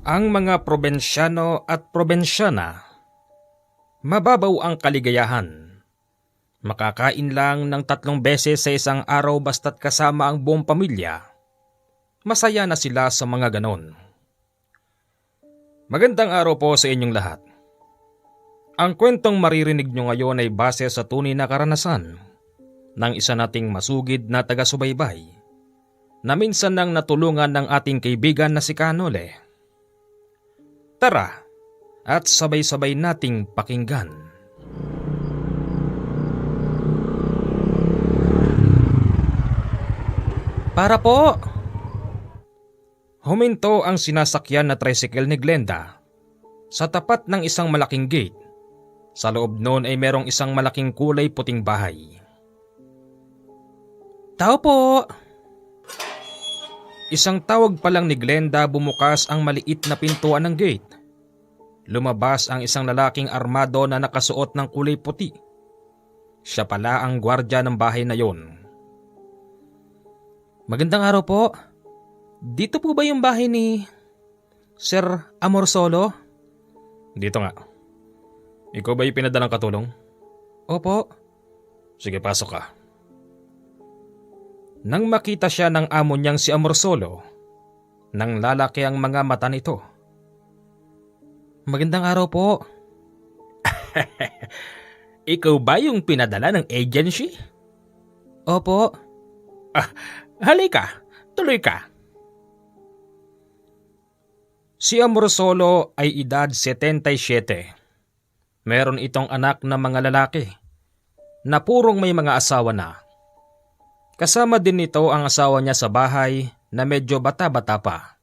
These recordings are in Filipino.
Ang mga probinsyano at probinsyana, mababaw ang kaligayahan. Makakain lang ng 3 beses sa isang araw basta't kasama ang buong pamilya. Masaya na sila sa mga ganon. Magandang araw po sa inyong lahat. Ang kwentong maririnig nyo ngayon ay base sa tunay na karanasan ng isa nating masugid na taga-subaybay na minsan nang natulungan ng ating kaibigan na si Kanole. Tara at sabay-sabay nating pakinggan. Para po! Huminto ang sinasakyan na tricycle ni Glenda sa tapat ng isang malaking gate. Sa loob noon ay merong isang malaking kulay puting bahay. Tao po! Isang tawag pa lang ni Glenda, bumukas ang maliit na pintuan ng gate. Lumabas ang isang lalaking armado na nakasuot ng kulay puti. Siya pala ang gwardya ng bahay na yon. Magandang araw po. Dito po ba yung bahay ni Sir Amorsolo? Dito nga. Ikaw ba yung pinadalang katulong? Opo. Sige, pasok ka. Nang makita siya ng amo niyang si Amorsolo, nang lalaki ang mga mata nito. Magandang araw po. Ikaw ba yung pinadala ng agency? Opo. Halika, tuloy ka. Si Amorsolo ay edad 77. Meron itong anak na mga lalaki na purong may mga asawa na. Kasama din nito ang asawa niya sa bahay na medyo bata-bata pa.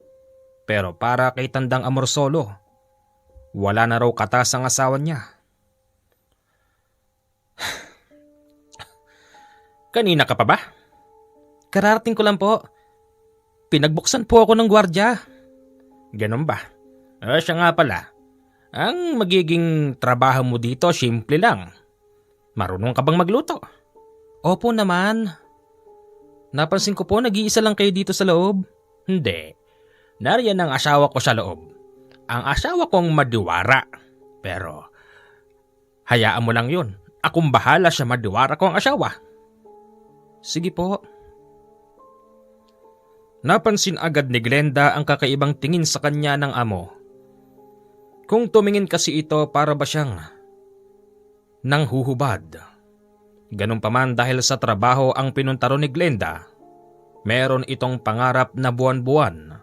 Pero para kay Tandang Amorsolo, wala na raw katas ang asawa niya. Kanina ka pa ba? Kararating ko lang po. Pinagbuksan po ako ng gwardya. Ganun ba? Siya nga pala. Ang magiging trabaho mo dito simple lang. Marunong ka bang magluto? Opo naman. Napansin ko po nag-iisa lang kayo dito sa loob. Hindi. Nariyan ang asawa ko sa loob. Ang asawa kong madiwara. Pero hayaan mo lang yun. Akong bahala sa madiwara ko ang asawa. Sige po. Napansin agad ni Glenda ang kakaibang tingin sa kanya ng amo. Kung tumingin kasi ito, para ba siyang nanghuhubad. Ganun pa man, dahil sa trabaho ang pinuntaro ni Glenda, meron itong pangarap na buwan-buwan.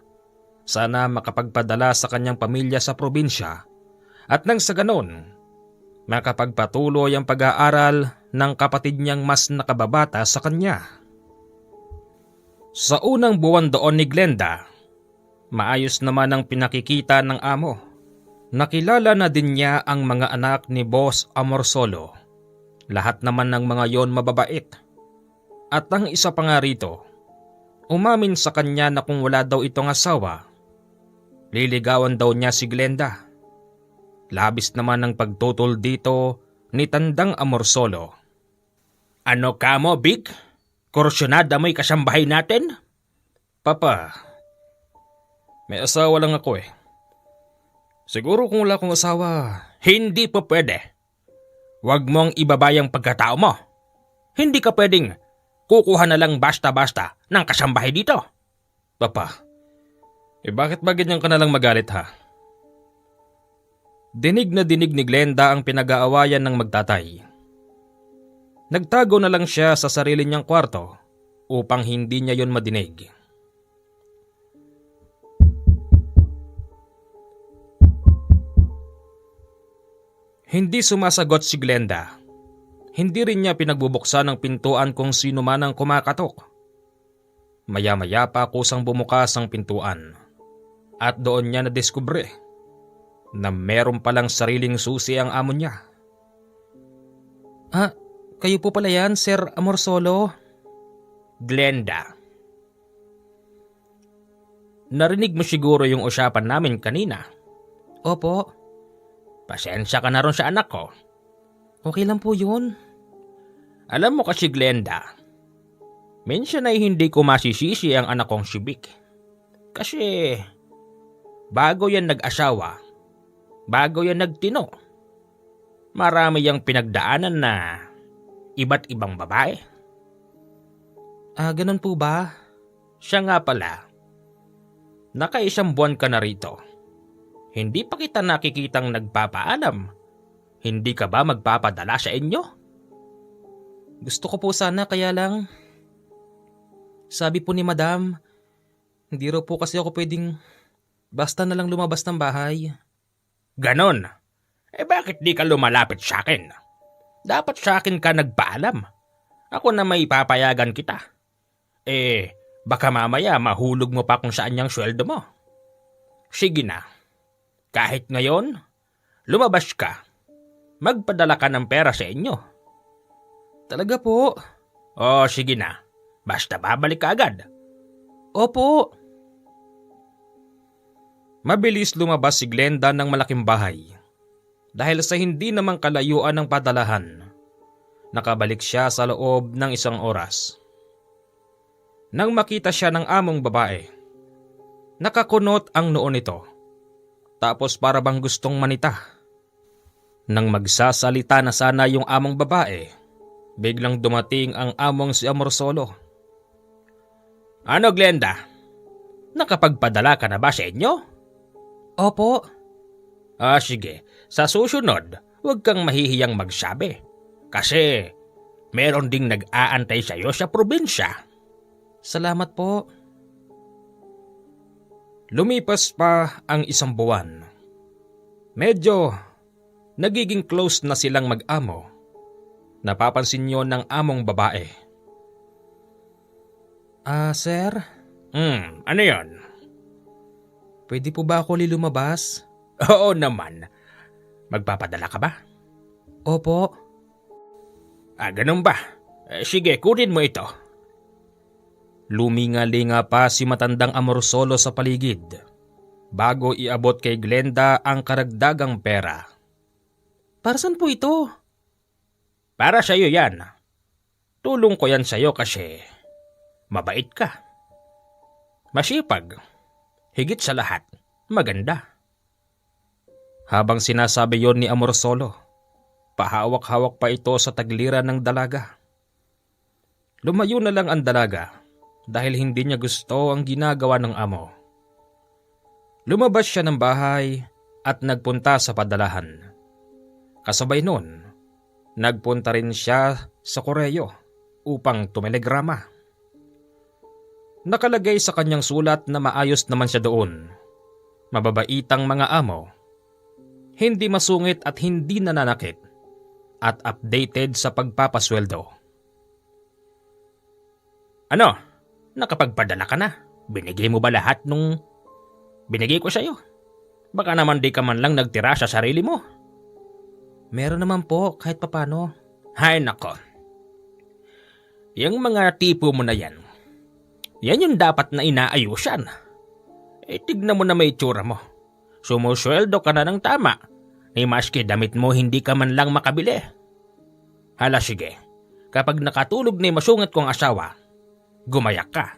Sana makapagpadala sa kanyang pamilya sa probinsya at nang sa ganun, makapagpatuloy ang pag-aaral ng kapatid niyang mas nakababata sa kanya. Sa unang buwan doon ni Glenda, maayos naman ang pinakikita ng amo. Nakilala na din niya ang mga anak ni Boss Amorsolo. Lahat naman ng mga yon mababait. At ang isa pa nga rito, umamin sa kanya na kung wala daw itong asawa, liligawan daw niya si Glenda. Labis naman ang pagtutol dito ni Tandang Amorsolo. Ano ka mo, Big? Kursyonada mo'y kasambahay natin? Papa, may asawa lang ako eh. Siguro kung wala akong asawa, hindi pa pwede. Huwag mong ibabayang pagkatao mo. Hindi ka pwedeng kukuha na lang basta-basta ng kasambahay dito. Papa, bakit ba ganyan ka na lang magalit ha? Dinig na dinig ni Glenda ang pinag-aawayan ng magtatay. Nagtago na lang siya sa sarili niyang kwarto upang hindi niya yon madinig. Hindi sumasagot si Glenda. Hindi rin niya pinagbubuksan ang pintuan kung sino man ang kumakatok. Maya-maya pa kusang bumukas ang pintuan. At doon niya nadiskubre na meron palang sariling susi ang amo niya. Kayo po pala yan, Sir Amorsolo? Glenda. Narinig mo siguro yung usapan namin kanina. Opo. Pasensya ka na ron sa anak ko. Okay lang po yun. Alam mo kasi, Glenda, minsan ay hindi ko masisisi ang anak kong si Vic. Kasi Bago yan nag-asawa, bago yan nagtino, marami yang pinagdaanan na iba't ibang babae. Ganun po ba? Siya nga pala, nakaisang buwan ka na rito. Hindi pa kita nakikitang nagpapaalam. Hindi ka ba magpapadala sa inyo? Gusto ko po sana, kaya lang sabi po ni Madam, hindi raw po kasi ako pwedeng basta na lang lumabas ng bahay. Ganon? Bakit di ka lumalapit sa akin? Dapat sa akin ka nagpaalam. Ako na may papayagan kita. Baka mamaya mahulog mo pa kung saan yung sweldo mo. Sige na. Kahit ngayon, lumabas ka. Magpadala ka ng pera sa inyo. Talaga po? Sige na. Basta babalik ka agad. Opo. Mabilis lumabas si Glenda ng malaking bahay. Dahil sa hindi namang kalayuan ng padalahan, nakabalik siya sa loob ng 1 oras. Nang makita siya ng among babae, nakakunot ang noo nito. Tapos para bang gustong manita. Nang magsasalita na sana yung among babae, biglang dumating ang among si Amorsolo. Ano, Glenda? Nakapagpadala ka na ba sa inyo? Opo. Sige. Sa susunod, huwag kang mahihiyang magsabi. Kasi meron ding nag-aantay sa iyo sa probinsya. Salamat po. Lumipas pa ang 1 buwan. Medyo nagiging close na silang mag-amo. Napapansin niyo ng among babae. Sir? Ano yon? Pwede po ba ako lumabas? Oo naman. Magpapadala ka ba? Opo. Ganun ba? Sige, kunin mo ito. Luminga-linga pa si matandang Amorsolo sa paligid bago iabot kay Glenda ang karagdagang pera. Para saan po ito? Para sa iyo yan. Tulong ko yan sa iyo kasi mabait ka. Masipag. Higit sa lahat, maganda. Habang sinasabi yon ni Amorsolo, pahawak-hawak pa ito sa tagliran ng dalaga. Lumayo na lang ang dalaga dahil hindi niya gusto ang ginagawa ng amo. Lumabas siya ng bahay at nagpunta sa padalahan. Kasabay nun, nagpunta rin siya sa Koreo upang tumelegrama. Nakalagay sa kanyang sulat na maayos naman siya doon. Mababaitang mga amo, hindi masungit at hindi nananakit, at updated sa pagpapasweldo. Ano? Nakapagpadala ka na? Binigay mo ba lahat nung binigay ko sa iyo? Baka naman di ka man lang nagtira sa sarili mo. Meron naman po kahit papano. Hay nako. Yung mga tipo mo na yan, yan yung dapat na inaayusan. Tignan mo na may itsura mo. Sumusweldo ka na ng tama. Ni maski damit mo hindi ka man lang makabili. Hala sige, kapag nakatulog na yung masungit kong asawa, gumayak ka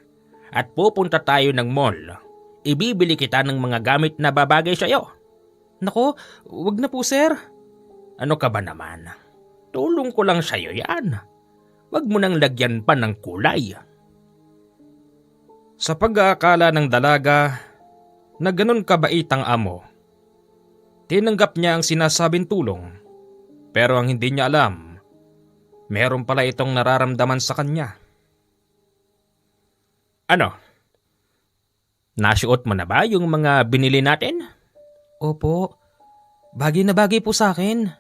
at pupunta tayo ng mall. Ibibili kita ng mga gamit na babagay sa'yo. Nako, wag na po sir. Ano ka ba naman? Tulong ko lang sa'yo yan. Wag mo nang lagyan pa ng kulay. Sa pag-aakala ng dalaga na ganun kabait ang amo, tinanggap niya ang sinasabing tulong. Pero ang hindi niya alam, meron pala itong nararamdaman sa kanya. Ano? Nasuot mo na ba yung mga binili natin? Opo, bagay na bagay po sa akin.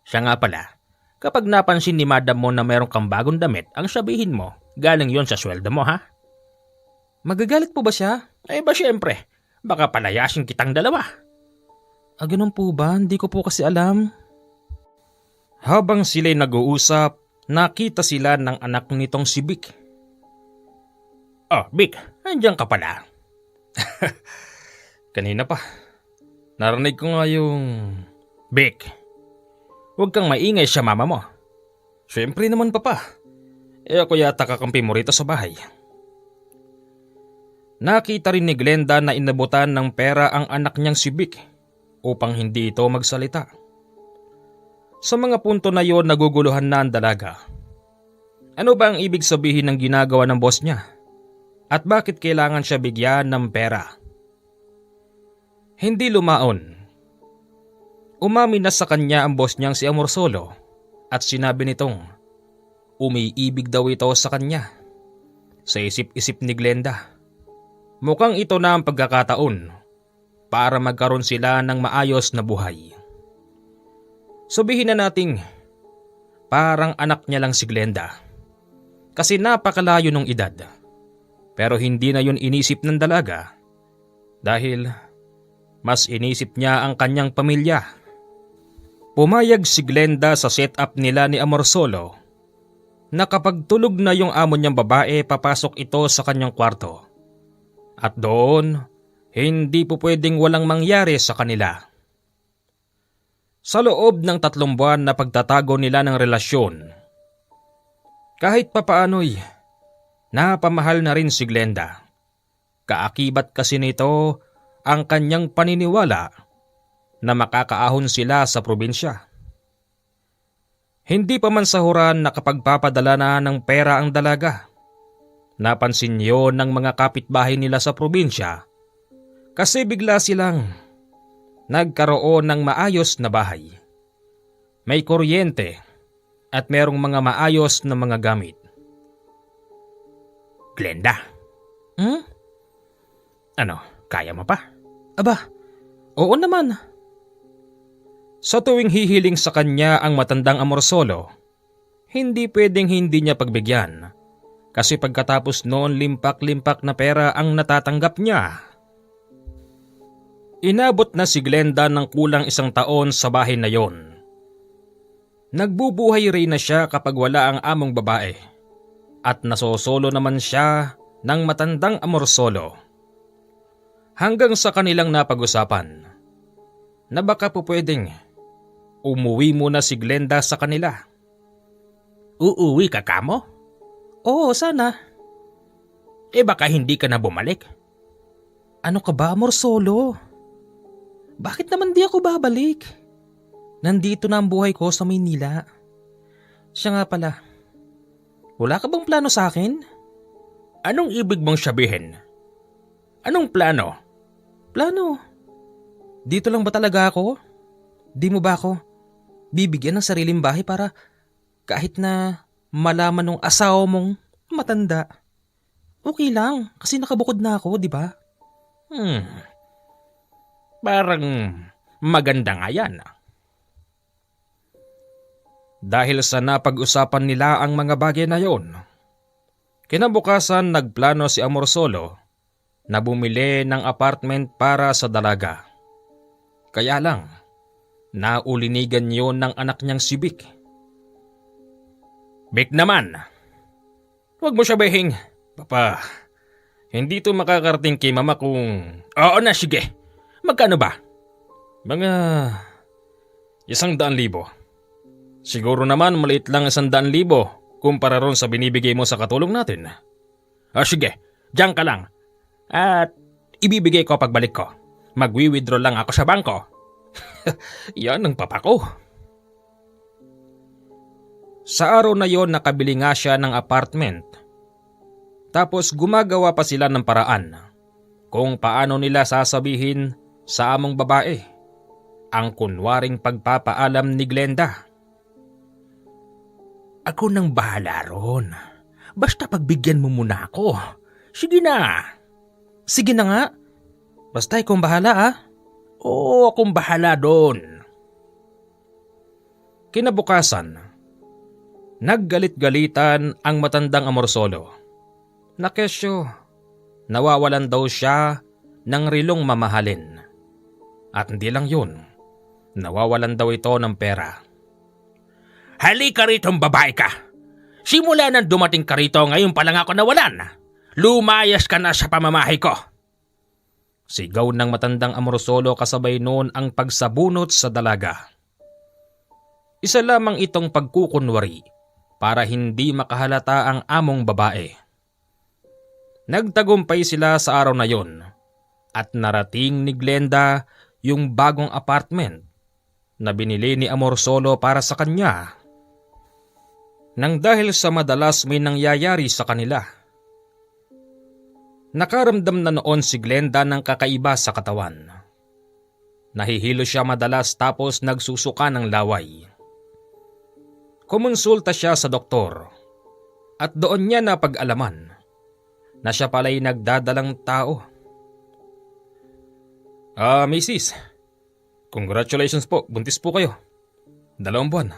Siya nga pala, kapag napansin ni madam mo na meron kang bagong damit, ang sabihin mo, galing yon sa sweldo mo ha? Magagalit po ba siya? Ba syempre, baka palayasin kitang dalawa. Ganun po ba? Hindi ko po kasi alam. Habang sila'y nag-uusap, nakita sila ng anak nitong si Vic. Oh, Vic, andiyan ka pala. Kanina pa. Narinig ko nga yung... Vic, huwag kang maingay sa mama mo. Siyempre naman papa. Ako yata kakampi mo rito sa bahay. Nakita rin ni Glenda na inabutan ng pera ang anak niyang si Vic upang hindi ito magsalita. Sa mga punto na yon naguguluhan na ang dalaga. Ano ba ang ibig sabihin ng ginagawa ng boss niya? At bakit kailangan siya bigyan ng pera? Hindi lumaon. Umamin na sa kanya ang boss niyang si Amorsolo at sinabi nitong umiibig daw ito sa kanya. Sa isip-isip ni Glenda, mukhang ito na ang pagkakataon para magkaroon sila ng maayos na buhay. Sabihin na nating parang anak niya lang si Glenda kasi napakalayo ng edad. Pero hindi na yun inisip ng dalaga dahil mas inisip niya ang kanyang pamilya. Pumayag si Glenda sa setup nila ni Amorsolo na kapag tulog na yung amo niyang babae papasok ito sa kanyang kwarto. At doon, hindi po pwedeng walang mangyari sa kanila. Sa loob ng 3 buwan na pagtatago nila ng relasyon, kahit papaano'y napamahal na rin si Glenda. Kaakibat kasi nito ang kanyang paniniwala na makakaahon sila sa probinsya. Hindi pa man sahuran na kapagpapadala na ng pera ang dalaga. Napansin yun ng mga kapitbahay nila sa probinsya kasi bigla silang nagkaroon ng maayos na bahay. May kuryente at merong mga maayos na mga gamit. Glenda. Ano, kaya mo pa? Aba, oo naman. Sa tuwing hihiling sa kanya ang matandang Amorsolo, hindi pwedeng hindi niya pagbigyan. Kasi pagkatapos noon limpak-limpak na pera ang natatanggap niya. Inabot na si Glenda ng kulang 1 taon sa bahay na yon. Nagbubuhay rin na siya kapag wala ang among babae. At nasosolo naman siya ng matandang Amorsolo. Hanggang sa kanilang napag-usapan na baka po pwedeng umuwi muna si Glenda sa kanila. Uuwi ka kamo? Oo, sana. Baka hindi ka na bumalik. Ano ka ba, Amorsolo? Bakit naman di ako babalik? Nandito na ang buhay ko sa Maynila. Siya nga pala, wala ka bang plano sa akin? Anong ibig mong sabihin? Anong plano? Plano? Dito lang ba talaga ako? Di mo ba ako bibigyan ng sariling bahay para kahit na malaman ng asawa mong matanda? Okay lang kasi nakabukod na ako, di ba? Parang maganda nga yan. Dahil sa napag-usapan nila ang mga bagay na yon, kinabukasan nagplano si Amorsolo na bumili ng apartment para sa dalaga. Kaya lang, naulinigan yon ng anak niyang si Vic. Vic naman, huwag mo sabihin, Papa, hindi to makakarating kay mama kung... Oo na, sige. Magkano ba? Mga 100,000. Siguro naman maliit lang 100,000 kumpara ron sa binibigay mo sa katulong natin. Sige, diyan ka lang. At ibibigay ko pagbalik ko. Magwi-withdraw lang ako sa bangko. Yan ang papa ko. Sa araw na yon nakabili nga siya ng apartment. Tapos gumagawa pa sila ng paraan kung paano nila sasabihin sa among babae ang kunwaring pagpapaalam ni Glenda. Ako nang bahala ron. Basta pagbigyan mo muna ako. Sige na. Sige na nga. Basta ikaw bahala ah. Oo, akong bahala doon. Kinabukasan, naggalit-galitan ang matandang Amorsolo. Nakesyo, nawawalan daw siya ng relong mamahalin. At hindi lang yun, nawawalan daw ito ng pera. Halika ritong babae ka. Simula nang dumating ka rito, ngayon pa lang ako nawalan. Lumayas ka na sa pamamahay ko. Sigaw ng matandang Amorsolo kasabay noon ang pagsabunot sa dalaga. Isa lamang itong pagkukunwari para hindi makahalata ang among babae. Nagtagumpay sila sa araw na yon at narating ni Glenda yung bagong apartment na binili ni Amorsolo para sa kanya. Nang dahil sa madalas may nangyayari sa kanila. Nakaramdam na noon si Glenda ng kakaiba sa katawan. Nahihilo siya madalas tapos nagsusuka ng laway. Kumonsulta siya sa doktor at doon niya napag-alaman na siya pala'y nagdadalang tao. Mrs. Congratulations po, buntis po kayo. 2 buwan.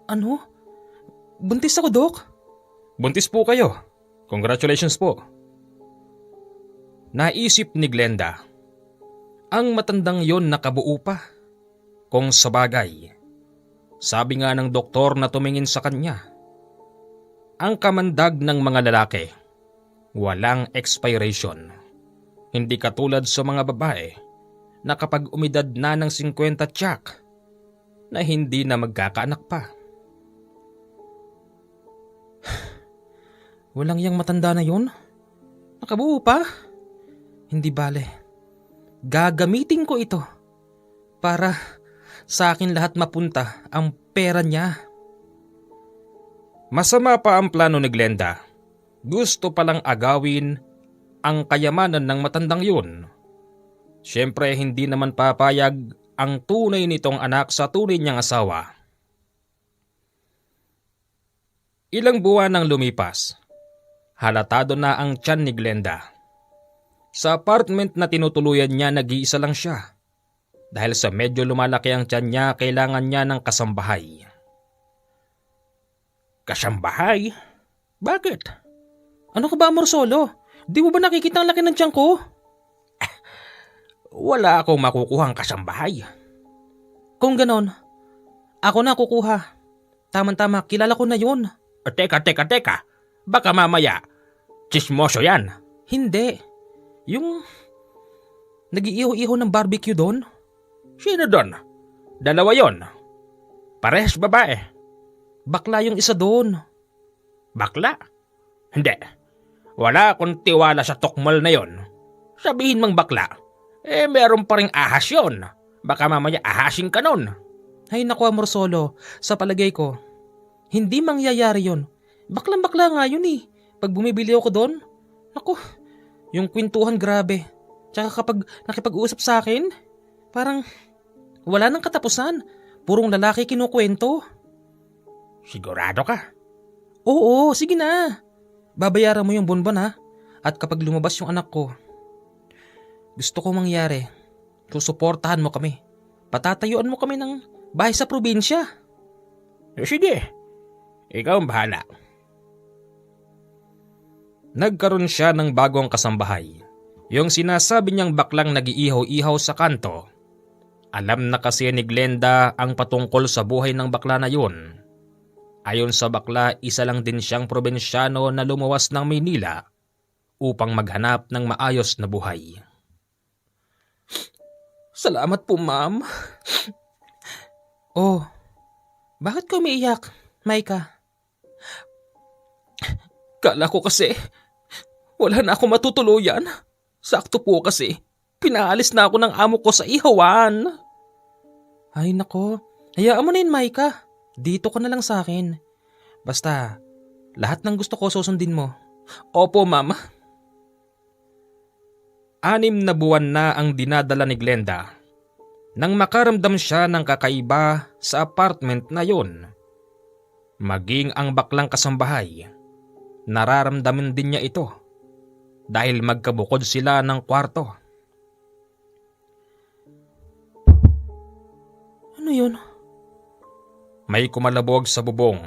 Ano? Buntis ako, Dok? Buntis po kayo. Congratulations po. Naisip ni Glenda, ang matandang yon nakabuo pa. Kung sabagay, sabi nga ng doktor na tumingin sa kanya, ang kamandag ng mga lalaki, walang expiration. Hindi katulad sa mga babae na kapag umidad na ng 50 tiyak, na hindi na magkakaanak pa. Walang yang matanda na yon? Nakabuo pa? Hindi bale. Gagamitin ko ito para sa akin lahat mapunta ang pera niya. Masama pa ang plano ni Glenda. Gusto palang agawin ang kayamanan ng matandang yun. Siyempre hindi naman papayag ang tunay nitong anak sa tunay niyang asawa. Ilang buwan nang lumipas, halatado na ang tiyan ni Glenda. Sa apartment na tinutuluyan niya, nag-iisa lang siya. Dahil sa medyo lumalaki ang tiyan niya, kailangan niya ng kasambahay. Kasambahay? Bakit? Ano ka ba, Amorsolo? Di mo ba nakikita ang laki ng tiyan ko? Wala akong makukuhang kasambahay. Kung ganon, ako na kukuha. Tama-tama, kilala ko na yun. Teka. Baka mamaya, chismoso yan. Hindi. Yung nag-iiho-iho ng barbecue doon? Sino doon? 2 yon. Parehas babae. Bakla yung isa doon. Bakla? Hindi. Wala akong tiwala sa tukmol na yon. Sabihin mang bakla, meron pa ring ahas yon. Baka mamaya ahasin ka nun. Ay naku, Amorsolo, sa palagay ko, hindi mangyayari yon. Baklang-bakla nga yun eh. Pag bumibili ako doon, naku, yung kwentuhan grabe. Tsaka kapag nakipag-uusap sa akin, parang wala nang katapusan. Purong lalaki kinukwento. Sigurado ka? Oo, sige na. Babayaran mo yung bonbon ha. At kapag lumabas yung anak ko, gusto ko mangyari, susuportahan mo kami. Patatayuan mo kami ng bahay sa probinsya. Sige, ikaw ang bahala. Nagkaroon siya ng bagong kasambahay. Yung sinasabi niyang baklang nag-iihaw-ihaw sa kanto. Alam na kasi ni Glenda ang patungkol sa buhay ng bakla na yun. Ayon sa bakla, isa lang din siyang probinsyano na lumuwas ng Maynila upang maghanap ng maayos na buhay. Salamat po, ma'am. Oh, bakit ka umiiyak, Maika? Kala ko kasi wala na ako matutuluyan. Sakto po kasi pinaalis na ako ng amo ko sa ihawan. Ay nako, hayaan mo na yun, Maika. Dito ka na lang sa akin. Basta, lahat ng gusto ko susundin mo. Opo, mama. 6 na buwan na ang dinadala ni Glenda nang makaramdam siya ng kakaiba sa apartment na yun. Maging ang baklang kasambahay, nararamdaman din niya ito dahil magkabukod sila ng kwarto. Ano yun? May kumalabog sa bubong,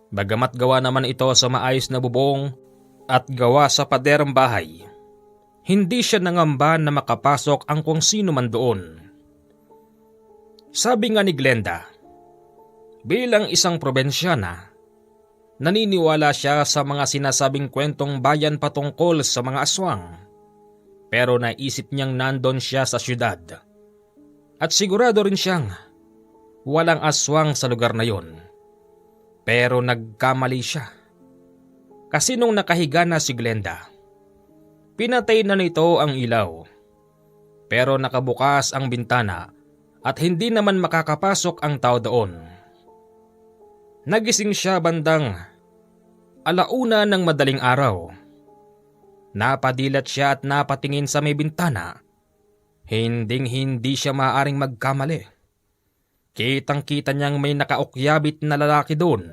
bagamat gawa naman ito sa maayos na bubong at gawa sa paderang bahay. Hindi siya nangamba na makapasok ang kung sino man doon. Sabi nga ni Glenda, bilang isang probinsyana, naniniwala siya sa mga sinasabing kwentong bayan patungkol sa mga aswang. Pero naisip niyang nandon siya sa syudad. At sigurado rin siyang walang aswang sa lugar na yon. Pero nagkamali siya. Kasi nung nakahiga na si Glenda, Pinatay na nito ang ilaw. Pero nakabukas ang bintana at hindi naman makakapasok ang tao doon. Nagising siya bandang 1:00 ng madaling araw. Napadilat siya at napatingin sa may bintana. Hinding-hindi siya maaaring magkamali. Kitang-kita niyang may nakaukyabit na lalaki doon.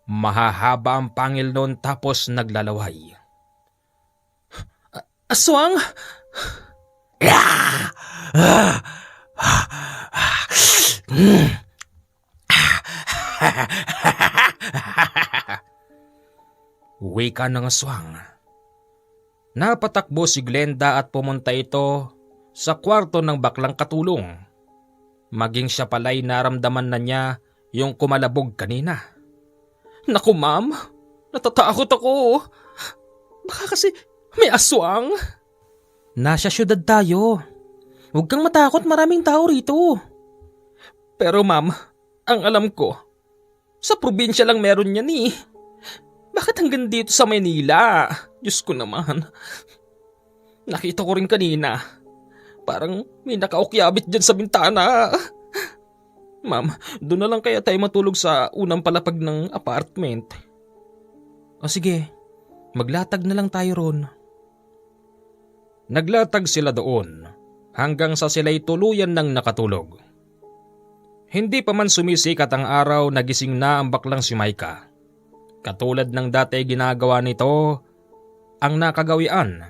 Mahahaba ang pangil noon tapos naglalaway. Aswang! Wika ng aswang. Napatakbo si Glenda at pumunta ito sa kwarto ng baklang katulong. Maging siya pala'y naramdaman na niya yung kumalabog kanina. Naku ma'am, natatakot ako. Baka kasi may aswang. Nasa syudad tayo. Huwag kang matakot, maraming tao rito. Pero ma'am, ang alam ko, sa probinsya lang meron yan eh. Bakit hanggang dito sa Maynila? Diyos ko naman. Nakita ko rin kanina. Parang may nakaukyabit dyan sa bintana. Ma'am, doon na lang kaya tayo matulog sa unang palapag ng apartment. O sige, maglatag na lang tayo ron. Naglatag sila doon hanggang sa sila'y tuluyan ng nakatulog. Hindi pa man sumisikat ang araw, nagising na ang baklang si Maika. Katulad ng dati ginagawa nito ang nakagawian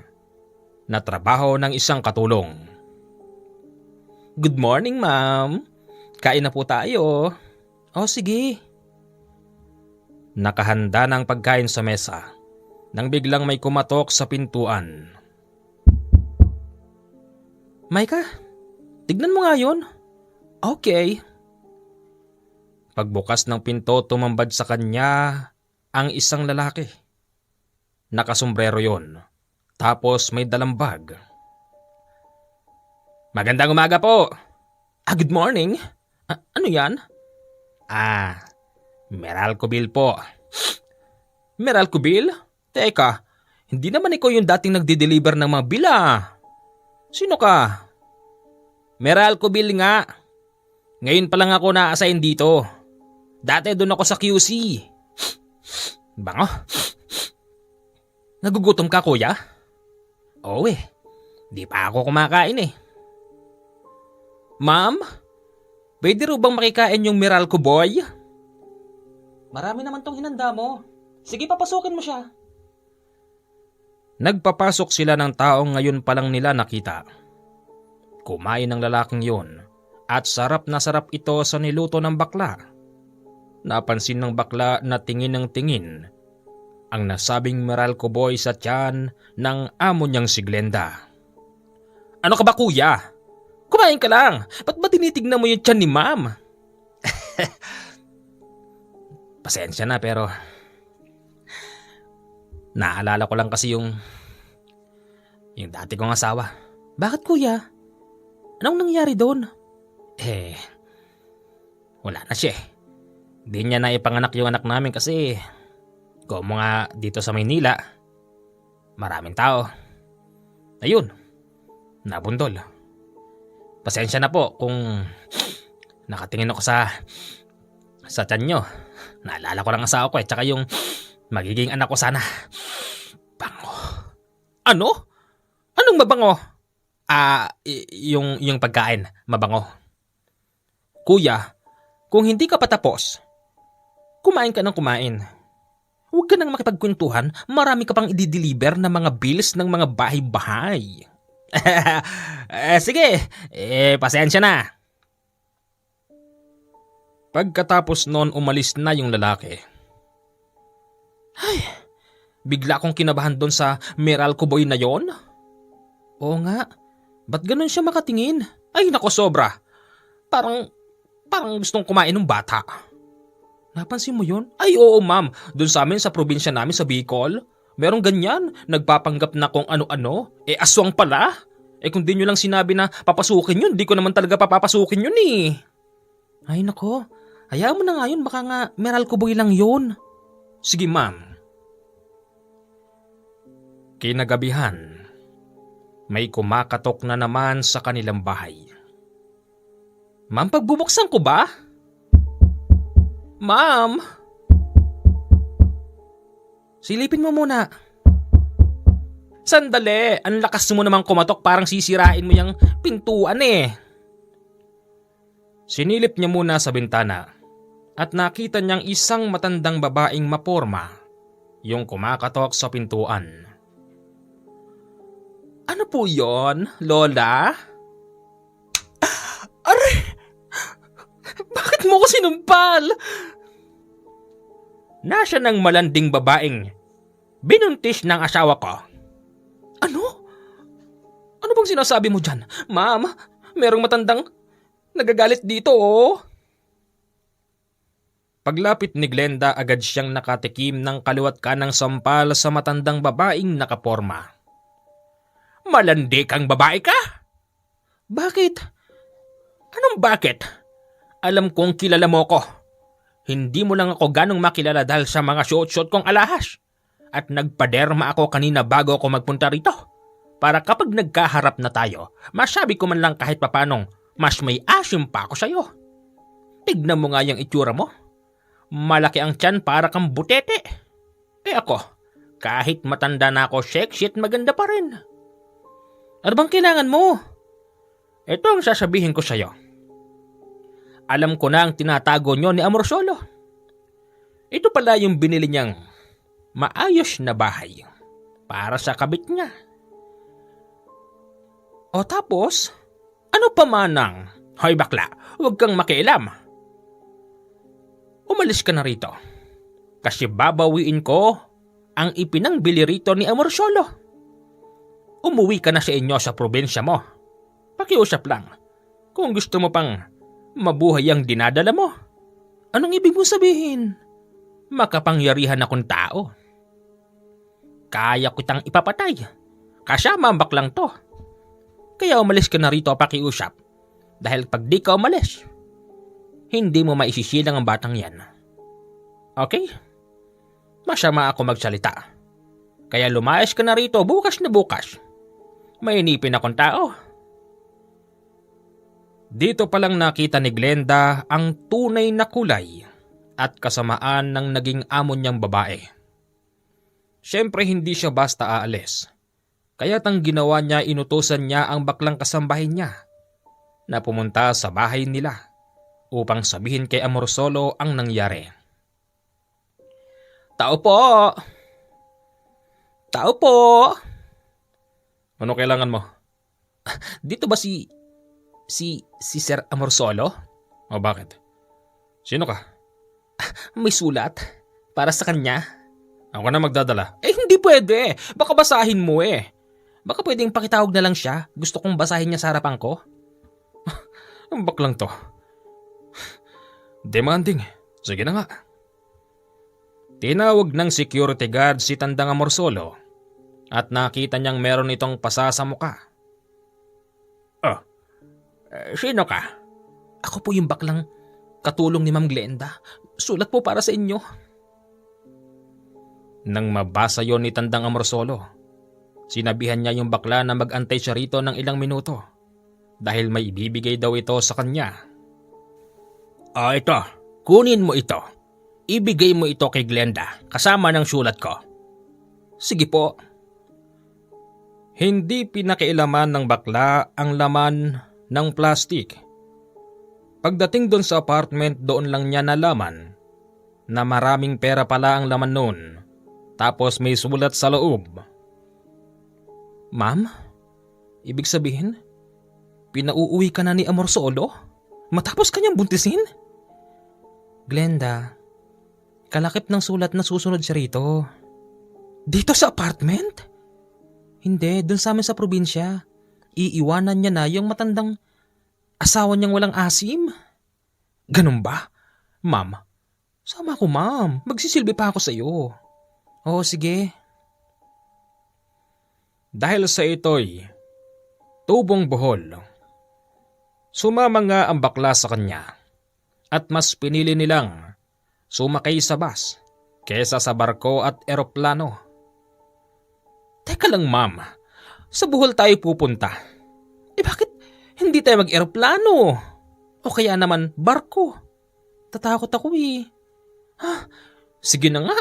na trabaho ng isang katulong. Good morning, ma'am. Kain na po tayo. O sige. Nakahanda na ang pagkain sa mesa nang biglang may kumatok sa pintuan. Maika, tignan mo nga yun. Okay. Pagbukas ng pinto, tumambad sa kanya ang isang lalaki. Nakasombrero yon, tapos may dalang bag. Magandang umaga po. Good morning. Ano yan? Meralco Bill po. Meralco Bill? Teka, hindi naman ikaw yung dating nagde-deliver ng mga bila. Sino ka? Meralco Bill nga. Ngayon pa lang ako na-assign dito. Dati doon ako sa QC. Bango. Nagugutom ka, kuya? Oo eh. Di pa ako kumakain eh. Ma'am, pwede rin bang makikain yung Meralco boy? Marami naman tong hinanda mo. Sige, papasukin mo siya. Nagpapasok sila ng taong ngayon pa lang nila nakita. Kumain ng lalaking yun at sarap na sarap ito sa niluto ng bakla. Napansin ng bakla na tingin ng tingin ang nasabing Meralco boy sa tiyan ng amo niyang si Glenda. Ano ka ba, kuya? Kumain ka lang. Ba't ba tinitignan mo yung tiyan ni ma'am? Pasensya na pero naalala ko lang kasi yung dati kong asawa. Bakit, kuya? Anong nangyari doon? Wala na siya. Di niya na ipanganak yung anak namin kasi como nga dito sa Maynila, maraming tao. Ayun, nabundol. Pasensya na po kung nakatingin ako sa tiyan nyo. Naalala ko lang asawa ko tsaka yung magiging anak ko sana. Bango. Ano? Anong mabango? Yung pagkain, mabango. Kuya, kung hindi ka pa tapos, kumain ka ng kumain. Huwag ka nang makipagkwentuhan, marami ka pang i-deliver na mga bills ng mga bahay-bahay. Sige, pasensya na. Pagkatapos noon umalis na yung lalaki. Bigla akong kinabahan doon sa Meralco boy na yon. Oo nga, ba't ganun siya makatingin? Ay nako, sobra. Parang gustong kumain ng bata. Napansin mo yun? Ay oo ma'am, doon sa amin sa probinsya namin sa Bicol, merong ganyan, nagpapanggap na kung ano-ano, aswang pala. Kung di nyo lang sinabi na papasukin yun, di ko naman talaga papapasukin yun eh. Ay nako, hayaan mo na nga yun, baka nga Meralco boy lang yun. Sige ma'am. Kinagabihan, may kumakatok na naman sa kanilang bahay. Ma'am, pagbubuksan ko ba? Ma'am! Silipin mo muna. Sandali, ang lakas mo namang kumatok, parang sisirain mo yung pintuan eh. Sinilip niya muna sa bintana at nakita niyang isang matandang babaeng maporma yung kumakatok sa pintuan. Ano po yon, Lola? Aray! Bakit mo ko sinumpal? Nasa ng malanding babaeng binuntis ng asawa ko. Ano? Ano bang sinasabi mo dyan? Ma'am, merong matandang nagagalit dito oh. Paglapit ni Glenda, agad siyang nakatikim ng kaliwat kanang sampal sa matandang babaeng nakaporma. Malandi kang babae ka? Bakit? Anong bakit? Alam kong kilala mo ko. Hindi mo lang ako ganong makilala dahil sa mga suot-suot kong alahas. At nagpaderma ako kanina bago ako magpunta rito. Para kapag nagkaharap na tayo, masabi ko man lang kahit papanong mas may asim pa ako sa'yo. Tignan mo nga yung itsura mo. Malaki ang tiyan para kang butete. Eh ako, kahit matanda na ako, sexy at maganda pa rin. Ano bang kailangan mo? Ito ang sasabihin ko sa'yo. Alam ko na ang tinatago nyo ni Amorsolo. Ito pala yung binili niyang maayos na bahay para sa kabit niya. O tapos? Ano pa manang? Hoy bakla, huwag kang makialam. Umalis ka na rito. Kasi babawiin ko ang ipinangbili rito ni Amorsolo. Umuwi ka na sa inyo sa probinsya mo. Pakiusap lang. Kung gusto mo pang mabuhay ang dinadala mo. Anong ibig mo sabihin? Makapangyarihan akong tao. Kaya kitang ipapatay. Kasama ang baklang to. Kaya umalis ka na rito, pakiusap. Dahil pag di ka umalis, hindi mo maisisilang ang batang yan. Okay? Masama ako magsalita. Kaya lumayas ka na rito bukas na bukas. Mainipin akong tao. Dito palang nakita ni Glenda ang tunay na kulay at kasamaan ng naging amo niyang babae. Siyempre hindi siya basta aalis. Kaya't ang ginawa niya, inutusan niya ang baklang kasambahay niya na pumunta sa bahay nila upang sabihin kay Amorsolo ang nangyari. Tao po! Tao po! Ano kailangan mo? Dito ba si Sir Amorsolo? O bakit? Sino ka? May sulat para sa kanya. Ako na magdadala. Eh hindi pwede. Baka basahin mo eh. Baka pwedeng pakitawag na lang siya. Gusto kong basahin niya sa harapan ko. Ang baklang to. Demanding. Sige na nga. Tinawag ng security guard si Tandang Amorsolo at nakita niyang meron itong pasa sa muka. Oh, sino ka? Ako po yung baklang katulong ni Ma'am Glenda. Sulat po para sa inyo. Nang mabasa yon ni Tandang Amorsolo, sinabihan niya yung bakla na mag-antay siya rito ng ilang minuto dahil may ibibigay daw ito sa kanya. Ito. Kunin mo ito. Ibigay mo ito kay Glenda kasama ng sulat ko. Sige po. Hindi pinakialaman ng bakla ang laman ng plastik. Pagdating doon sa apartment, doon lang niya nalaman na maraming pera pala ang laman noon. Tapos may sulat sa loob. Ma'am, ibig sabihin, pinauuwi ka na ni Amorsolo? Matapos kanyang buntisin? Glenda, kalakip ng sulat na susunod siya rito. Dito sa apartment? Hindi, dun sa amin sa probinsya. Iiwanan niya na yung matandang asawa niyang walang asim. Ganun ba? Ma'am, sama ko ma'am. Magsisilbi pa ako sa iyo. Oo, sige. Dahil sa ito'y tubong buhol, sumama nga ang bakla sa kanya at mas pinili nilang sumakay sa bus kesa sa barko at eroplano. Teka lang, ma'am. Sa Bohol tayo pupunta. Bakit hindi tayo mag-eroplano? O kaya naman barko? Tatakot ako eh. Sige na nga.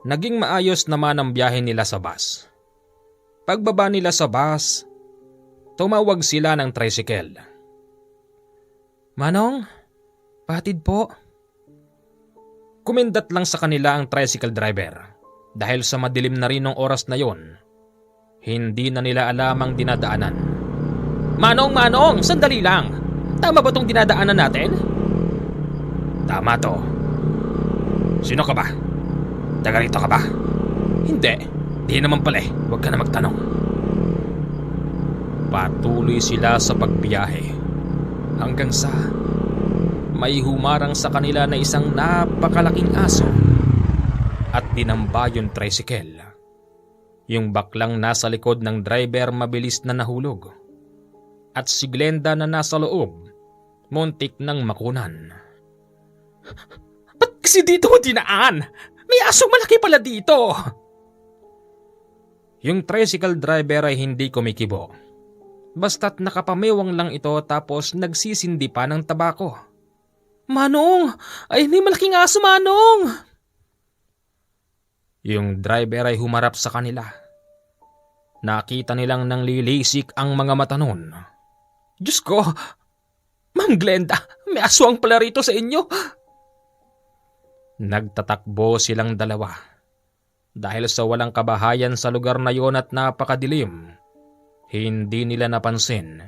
Naging maayos naman ang biyahe nila sa bus. Pagbaba nila sa bus, tumawag sila ng tricycle. Manong, patid po. Kumindat lang sa kanila ang tricycle driver dahil sa madilim na rin ng oras na yon. Hindi na nila alam ang dinadaanan. Manong, sandali lang. Tama ba tong dinadaanan natin? Tama to. Sino ka ba? Taga rito ka ba? Hindi. Di naman pala eh. Huwag ka na magtanong. Patuloy sila sa pagbiyahe hanggang sa may humarang sa kanila na isang napakalaking aso at dinamba yung tricycle. Yung baklang nasa likod ng driver mabilis na nahulog at si Glenda na nasa loob muntik nang makunan. Ba't kasi dito mo dinaan? May asong malaki pala dito. Yung tricycle driver ay hindi kumikibo. Basta't nakapamewang lang ito tapos nagsisindi pa ng tabako. Manong! Ay, may malaking aso, Manong! Yung driver ay humarap sa kanila. Nakita nilang nanlilisik ang mga mata nun. Diyos ko! Ma'am Glenda, may aswang pala rito sa inyo. Nagtatakbo silang dalawa. Dahil sa walang kabahayan sa lugar na yon at napakadilim, hindi nila napansin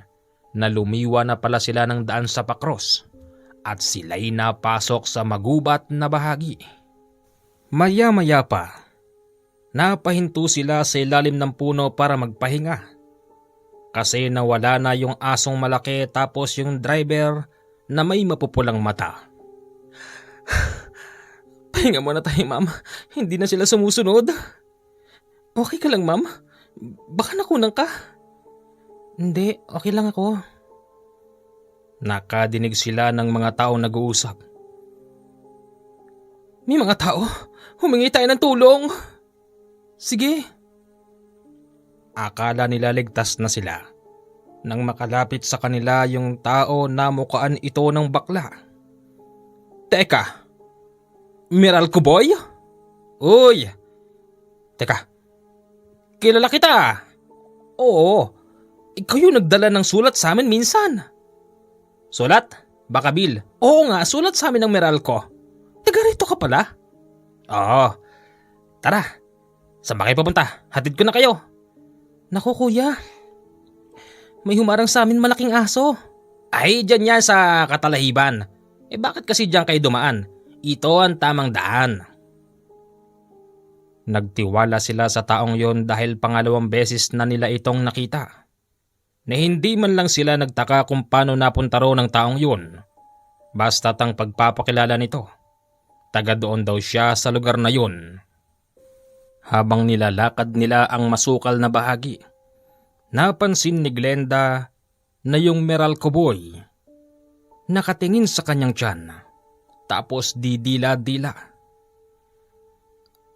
na lumiwa na pala sila ng daan sa pakros at sila'y napasok sa magubat na bahagi. Maya-maya pa, napahinto sila sa ilalim ng puno para magpahinga. Kasi nawala na yung asong malaki tapos yung driver na may mapupulang mata. Pahinga muna tayo, ma'am. Hindi na sila sumusunod. Okay ka lang, ma'am? Baka nakunan ka. Hindi, okay lang ako. Nakadinig sila ng mga taong nag-uusap. May mga tao. Humingi tayo ng tulong. Sige. Akala nila ligtas na sila nang makalapit sa kanila yung tao na mukhaan ito ng bakla. Teka, Meralco Boy? Uy! Teka, kilala kita. Oo, ikaw yung nagdala ng sulat sa amin minsan. Sulat? Baka Bill. Oo nga, sulat sa amin ng Meralco. Taga rito ka pala? Oo. Tara, saan ba kayo papunta? Hatid ko na kayo. Naku kuya, may humarang sa amin malaking aso. Ay, dyan yan sa Katalahiban. Bakit kasi dyan kayo dumaan? Ito ang tamang daan. Nagtiwala sila sa taong yon dahil pangalawang beses na nila itong nakita. Na hindi man lang sila nagtaka kung paano napunta ro ng taong yun. Basta't ang pagpapakilala nito, taga doon daw siya sa lugar na yun. Habang nilalakad nila ang masukal na bahagi, napansin ni Glenda na yung Meralco Boy nakatingin sa kanyang tiyan, tapos didila-dila.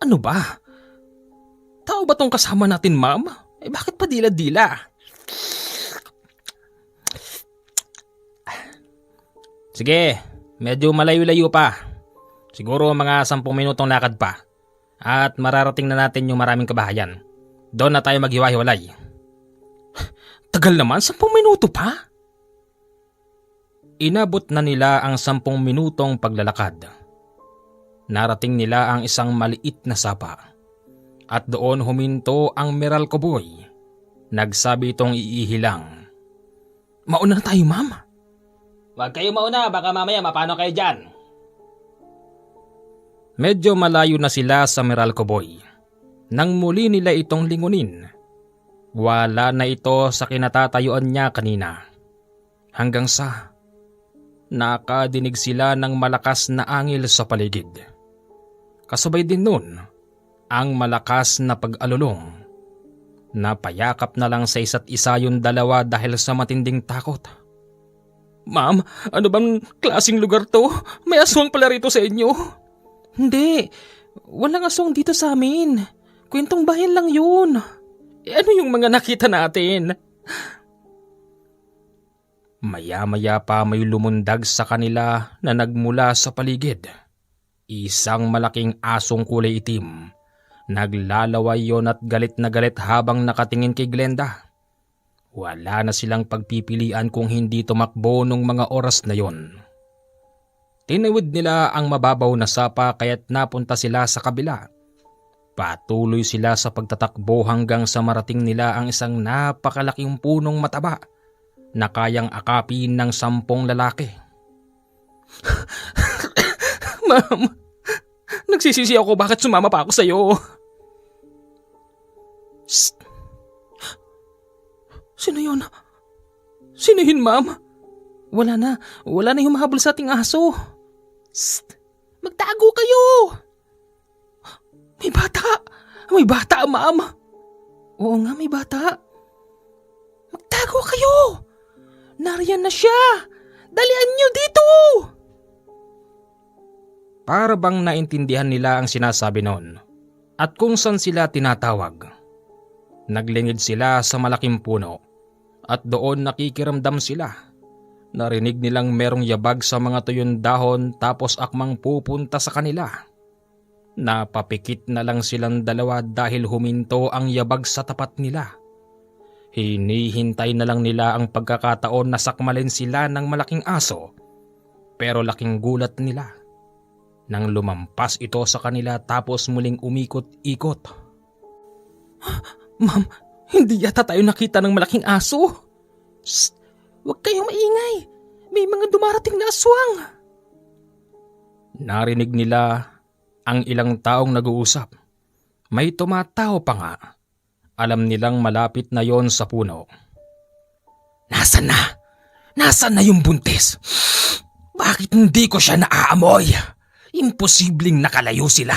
Ano ba? Tao ba tong kasama natin, ma'am? Bakit pa dila-dila? Sige, medyo malayo-layo pa. Siguro mga 10 minutong lakad pa. At mararating na natin yung maraming kabahayan. Doon na tayo maghiwa-hiwalay. Tagal naman, 10 minuto pa? Inabot na nila ang 10 minutong paglalakad. Narating nila ang isang maliit na sapa. At doon huminto ang Meralco Boy. Nagsabi itong iihilang. Mauna na tayo, ma'am. Huwag kayo mauna, baka mamaya mapano kayo dyan. Medyo malayo na sila sa Meralco Boy nang muli nila itong lingunin. Wala na ito sa kinatatayuan niya kanina. Hanggang sa nakadinig sila ng malakas na angil sa paligid. Kasabay din nun ang malakas na pag-alulong. Napayakap na lang sa isa't isa yung dalawa dahil sa matinding takot. Ma'am, ano bang klaseng lugar to? May aswang pala rito sa inyo. Hindi, walang aswang dito sa amin. Kwentong bayan lang yun. Ano yung mga nakita natin? Maya-maya pa may lumundag sa kanila na nagmula sa paligid. Isang malaking asong kulay itim. Naglalaway yon at galit na galit habang nakatingin kay Glenda. Wala na silang pagpipilian kung hindi tumakbo nung mga oras na yon. Tinawid nila ang mababaw na sapa kaya't napunta sila sa kabila. Patuloy sila sa pagtatakbo hanggang sa marating nila ang isang napakalaking punong mataba na kayang akapin ng 10 lalaki. Ma'am, nagsisisi ako bakit sumama pa ako sa'yo. Shh. Sino yun? Sino yun, ma'am? Wala na humahabol sa ating aso. Shh. Magtago kayo! May bata, ma'am. Oo nga, may bata. Magtago kayo! Nariyan na siya! Dalian niyo dito! Para bang naintindihan nila ang sinasabi noon at kung saan sila tinatawag. Naglingid sila sa malaking puno at doon nakikiramdam sila. Narinig nilang merong yabag sa mga tuyong dahon tapos akmang pupunta sa kanila. Napapikit na lang silang dalawa dahil huminto ang yabag sa tapat nila. Hinihintay na lang nila ang pagkakataon na sakmalin sila ng malaking aso. Pero laking gulat nila nang lumampas ito sa kanila tapos muling umikot-ikot. Ma'am, hindi yata tayo nakita ng malaking aso. Shh! Huwag kayong maingay. May mga dumarating na aswang. Narinig nila ang ilang taong nag-uusap. May tumatawa pa nga. Alam nilang malapit na yon sa puno. Nasaan na? Nasaan na yung buntis? Bakit hindi ko siya naaamoy? Imposibleng nakalayo sila.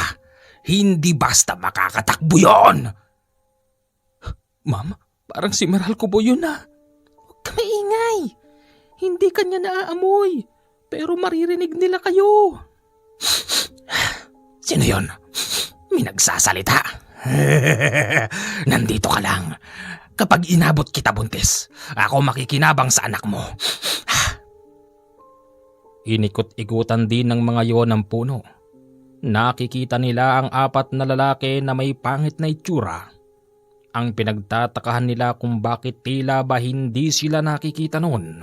Hindi basta makakatakbo yon. Ma'am, parang si Meral Kubo yun na. Huwag ka maingay. Hindi kanya naaamoy. Pero maririnig nila kayo. Sino yon? May nagsasalita. Nandito ka lang. Kapag inabot kita, buntis, ako makikinabang sa anak mo. Inikot-ikutan din ng mga yon ang puno. Nakikita nila ang 4 na lalaki na may pangit na itsura. Ang pinagtatakahan nila kung bakit tila ba hindi sila nakikita noon.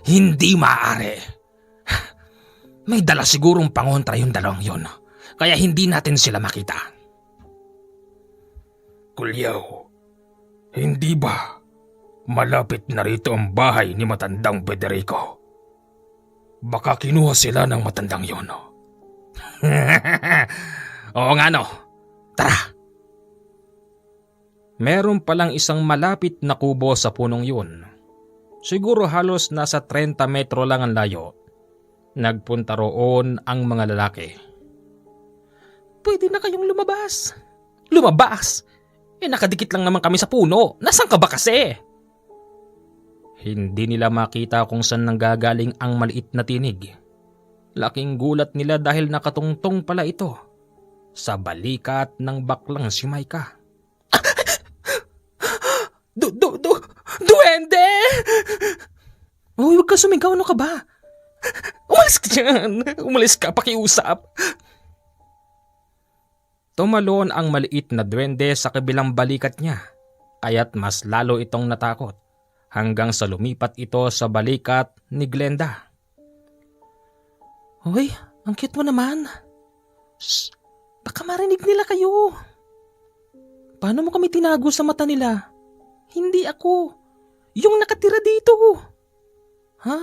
Hindi maaari. May dala sigurong pangontra yung dalawang yon, kaya hindi natin sila makita. Kulyaw, hindi ba malapit na rito ang bahay ni matandang Federico? Baka kinuha sila ng matandang yon. Oo nga no, tara. Meron palang isang malapit na kubo sa punong yun. Siguro halos nasa 30 metro lang ang layo. Nagpunta roon ang mga lalaki. Pwede na kayong lumabas. Lumabas? Nakadikit lang naman kami sa puno. Nasaan ka ba kasi? Hindi nila makita kung saan nanggagaling ang maliit na tinig. Laking gulat nila dahil nakatungtong pala ito sa balikat ng baklang si Maika. Duwende! Huwag ka sumigaw, ano ka ba? Umalis ka dyan! Umalis ka, pakiusap! Tumalon ang maliit na duwende sa kabilang balikat niya, kaya't mas lalo itong natakot hanggang sa lumipat ito sa balikat ni Glenda. Hoy, ang cute mo naman. Shh, baka marinig nila kayo. Paano mo kami tinago sa mata nila? Hindi ako. Yung nakatira dito. Ha?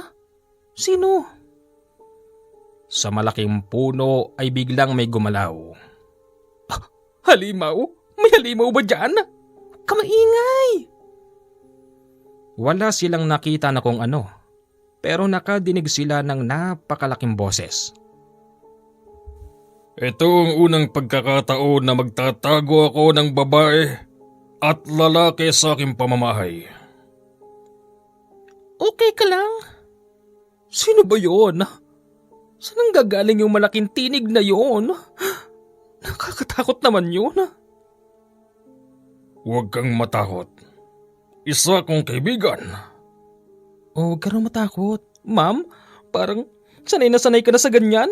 Sino? Sa malaking puno ay biglang may gumalaw. Halimaw? May halimaw ba dyan? Kamaingay! Wala silang nakita na kung ano, pero nakadinig sila ng napakalaking boses. Ito ang unang pagkakataon na magtatago ako ng babae at lalaki sa aking pamamahay. Okay ka lang? Sino ba yon? Saan ang gagaling yung malaking tinig na yon? Nakakatakot naman yun. Huwag kang matakot. Isa kong kaibigan. Oh, huwag ka rin matakot. Ma'am, parang sanay ka na sa ganyan.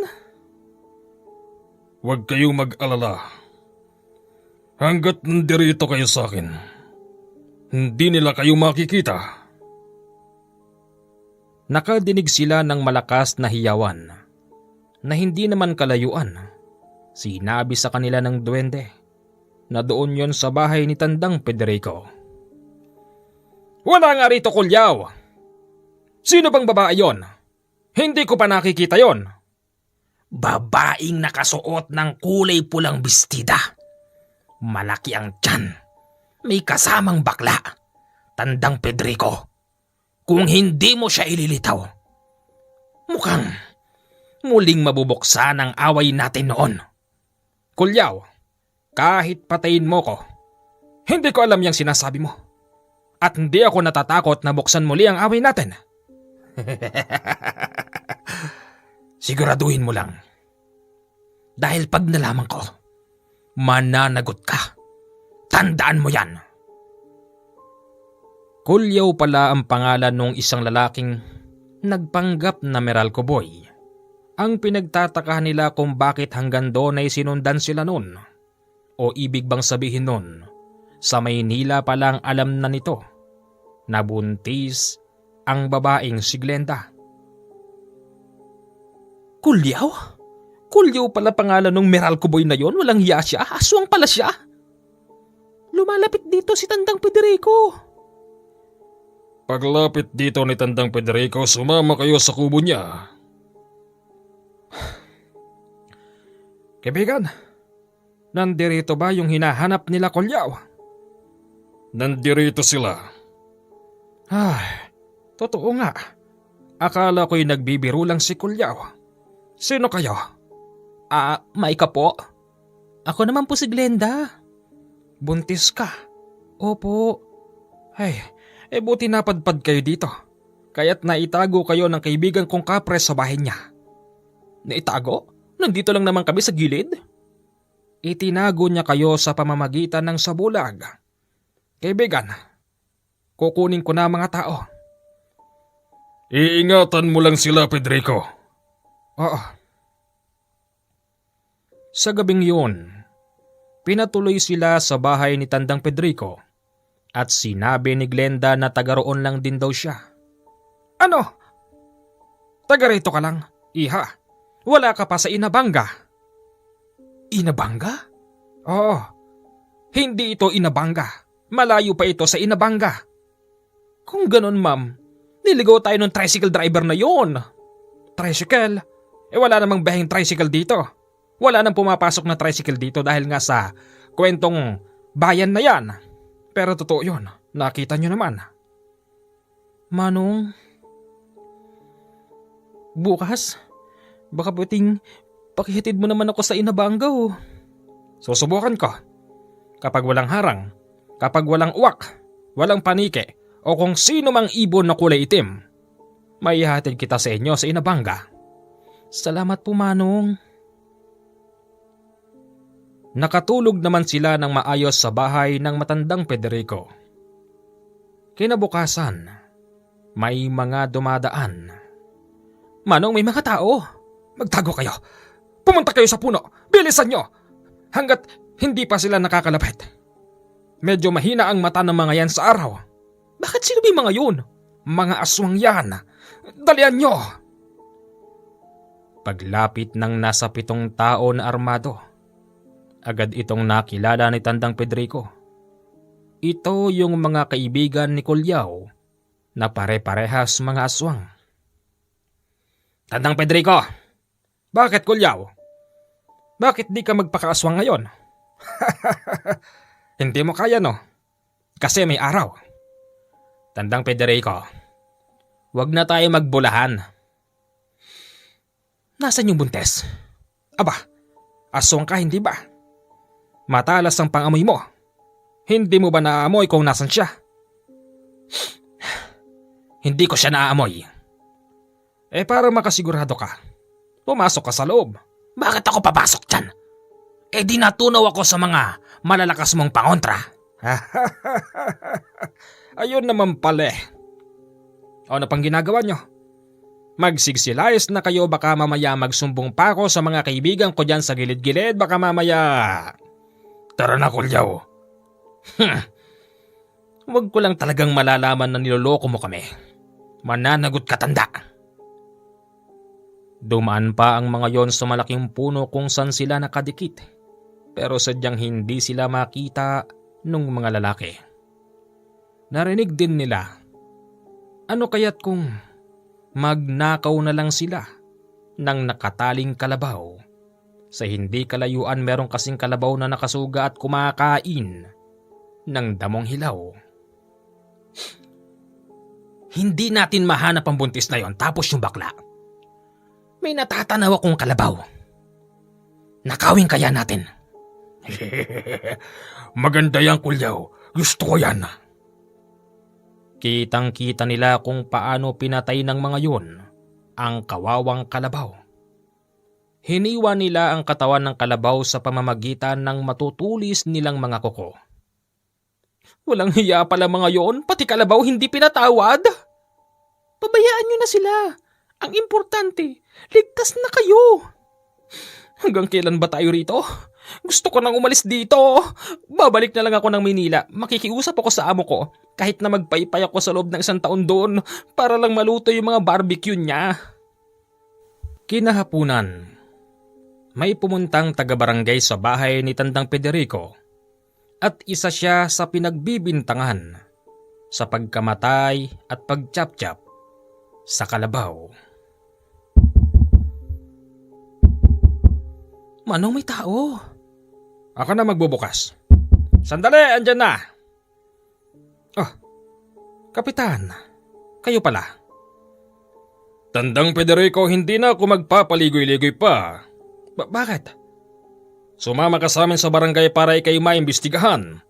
Huwag kayong mag-alala. Hanggat nandirito kayo sa akin, hindi nila kayo makikita. Nakadinig sila ng malakas na hiyawan na hindi naman kalayuan. Sinabi sa kanila ng duwende na doon yon sa bahay ni Tandang Federico. Wala nga rito, Kulyaw. Sino bang babae yon? Hindi ko pa nakikita yon. Babaeng nakasuot ng kulay pulang bestida. Malaki ang tiyan. May kasamang bakla. Tandang Federico. Kung hindi mo siya ililitaw, mukhang muling mabubuksan ang away natin noon. Kulyaw, kahit patayin mo ko, hindi ko alam yung sinasabi mo. At hindi ako natatakot na buksan muli ang away natin. Siguraduhin mo lang. Dahil pag nalaman ko, mananagot ka. Tandaan mo yan. Kulyaw pala ang pangalan ng isang lalaking nagpanggap na Meralco Boy. Ang pinagtatakahan nila kung bakit hanggang doon ay sinundan sila noon. O ibig bang sabihin noon, sa Maynila palang alam na nito na buntis ang babaeng si Glenda. Kulyaw? Kulyaw pala pangalan ng Meralco Boy na yon. Walang hiya siya. Aswang pala siya. Lumalapit dito si Tandang Federico. Paglapit dito ni Tandang Federico, sumama kayo sa kubo niya. Kaibigan, nandirito ba yung hinahanap nila, Kulyaw? Nandirito sila. Totoo nga. Akala ko'y nagbibiro lang si Kulyaw. Sino kayo? Maika po. Ako naman po si Glenda. Buntis ka? Opo. Buti napadpad kayo dito. Kaya't naitago kayo ng kaibigan kong kapre sa bahay niya. Naitago? Nandito lang naman kami sa gilid. Itinago niya kayo sa pamamagitan ng sabulag. Kaibigan, kukunin ko na mga tao. Iingatan mo lang sila, Federico. Oo. Sa gabing yun, pinatuloy sila sa bahay ni Tandang Federico at sinabi ni Glenda na taga roon lang din daw siya. Ano? Taga rito ka lang, iha. Wala ka pa sa Inabanga. Inabanga? Oo. Hindi ito Inabanga. Malayo pa ito sa Inabanga. Kung ganon, ma'am, niligaw tayo ng tricycle driver na yon. Tricycle? Wala namang bahing tricycle dito. Wala nang pumapasok na tricycle dito dahil nga sa kwentong bayan na yan. Pero totoo yun. Nakita nyo naman. Manong, bukas, baka pwedeng pakihitid mo naman ako sa Inabanga oh. Susubukan ko. Kapag walang harang, kapag walang uwak, walang panike, o kung sino mang ibon na kulay itim, may ihatid kita sa inyo sa Inabanga. Salamat po, Manong. Nakatulog naman sila ng maayos sa bahay ng matandang Federico. Kinabukasan, may mga dumadaan. Manong, may mga tao. Magtago kayo. Pumunta kayo sa puno. Bilisan nyo. Hanggat hindi pa sila nakakalapit. Medyo mahina ang mata ng mga yan sa araw. Bakit sino ba yung mga yun? Mga aswang yan. Dalian nyo. Paglapit ng nasa 7 tao na armado, agad itong nakilala ni Tandang Federico. Ito yung mga kaibigan ni Kulyaw na pare-parehas mga aswang. Tandang Federico, bakit Kulyaw? Bakit di ka magpakaaswang ngayon? Hindi mo kaya no? Kasi may araw. Tandang Federico, wag na tayo magbulahan. Nasaan yung buntes? Aba, aswang ka hindi ba? Matalas ang pangamoy mo. Hindi mo ba naaamoy kung nasan siya? Hindi ko siya naaamoy. Para makasigurado ka, pumasok ka sa loob. Bakit ako papasok dyan? Eh di natunaw ako sa mga malalakas mong pangontra. Ayun naman pala eh. Ano pang ginagawa nyo? Magsigsilayas na kayo, baka mamaya magsumbong pa ako sa mga kaibigan ko dyan sa gilid-gilid, baka mamaya... Tara na, Kulyaw. Huwag ko lang talagang malalaman na niloloko mo kami. Mananagot ka, tanda. Dumaan pa ang mga yon sa malaking puno kung saan sila nakadikit. Pero sadyang hindi sila makita nung mga lalaki. Narinig din nila. Ano kaya't kung magnakaw na lang sila ng nakataling kalabaw? Sa hindi kalayuan meron kasing kalabaw na nakasuga at kumakain ng damong hilaw. Hindi natin mahanap ang buntis na yon tapos yung bakla. May natatanaw akong kalabaw. Nakawin kaya natin? Maganda yan, Kulyaw. Gusto ko yan. Kitang-kita nila kung paano pinatay ng mga yun ang kawawang kalabaw. Hiniwa nila ang katawan ng kalabaw sa pamamagitan ng matutulis nilang mga kuko. Walang hiya pala mga yon, pati kalabaw hindi pinatawad. Pabayaan nyo na sila. Ang importante, ligtas na kayo. Hanggang kailan ba tayo rito? Gusto ko nang umalis dito. Babalik na lang ako ng Maynila. Makikiusap ako sa amo ko kahit na magpaypay ako sa loob ng 1 taon doon para lang maluto yung mga barbecue niya. Kinahapunan, may pumuntang taga-barangay sa bahay ni Tandang Federico at isa siya sa pinagbibintangan sa pagkamatay at pagtiyap-tiyap sa kalabaw. Manong, may tao. Ako na magbubukas. Sandali, andyan na. Oh, Kapitan, kayo pala. Tandang Federico, hindi na ako magpapaligoy-ligoy pa. Bakit? Sumama ka sa amin sa barangay para ikay maimbestigahan.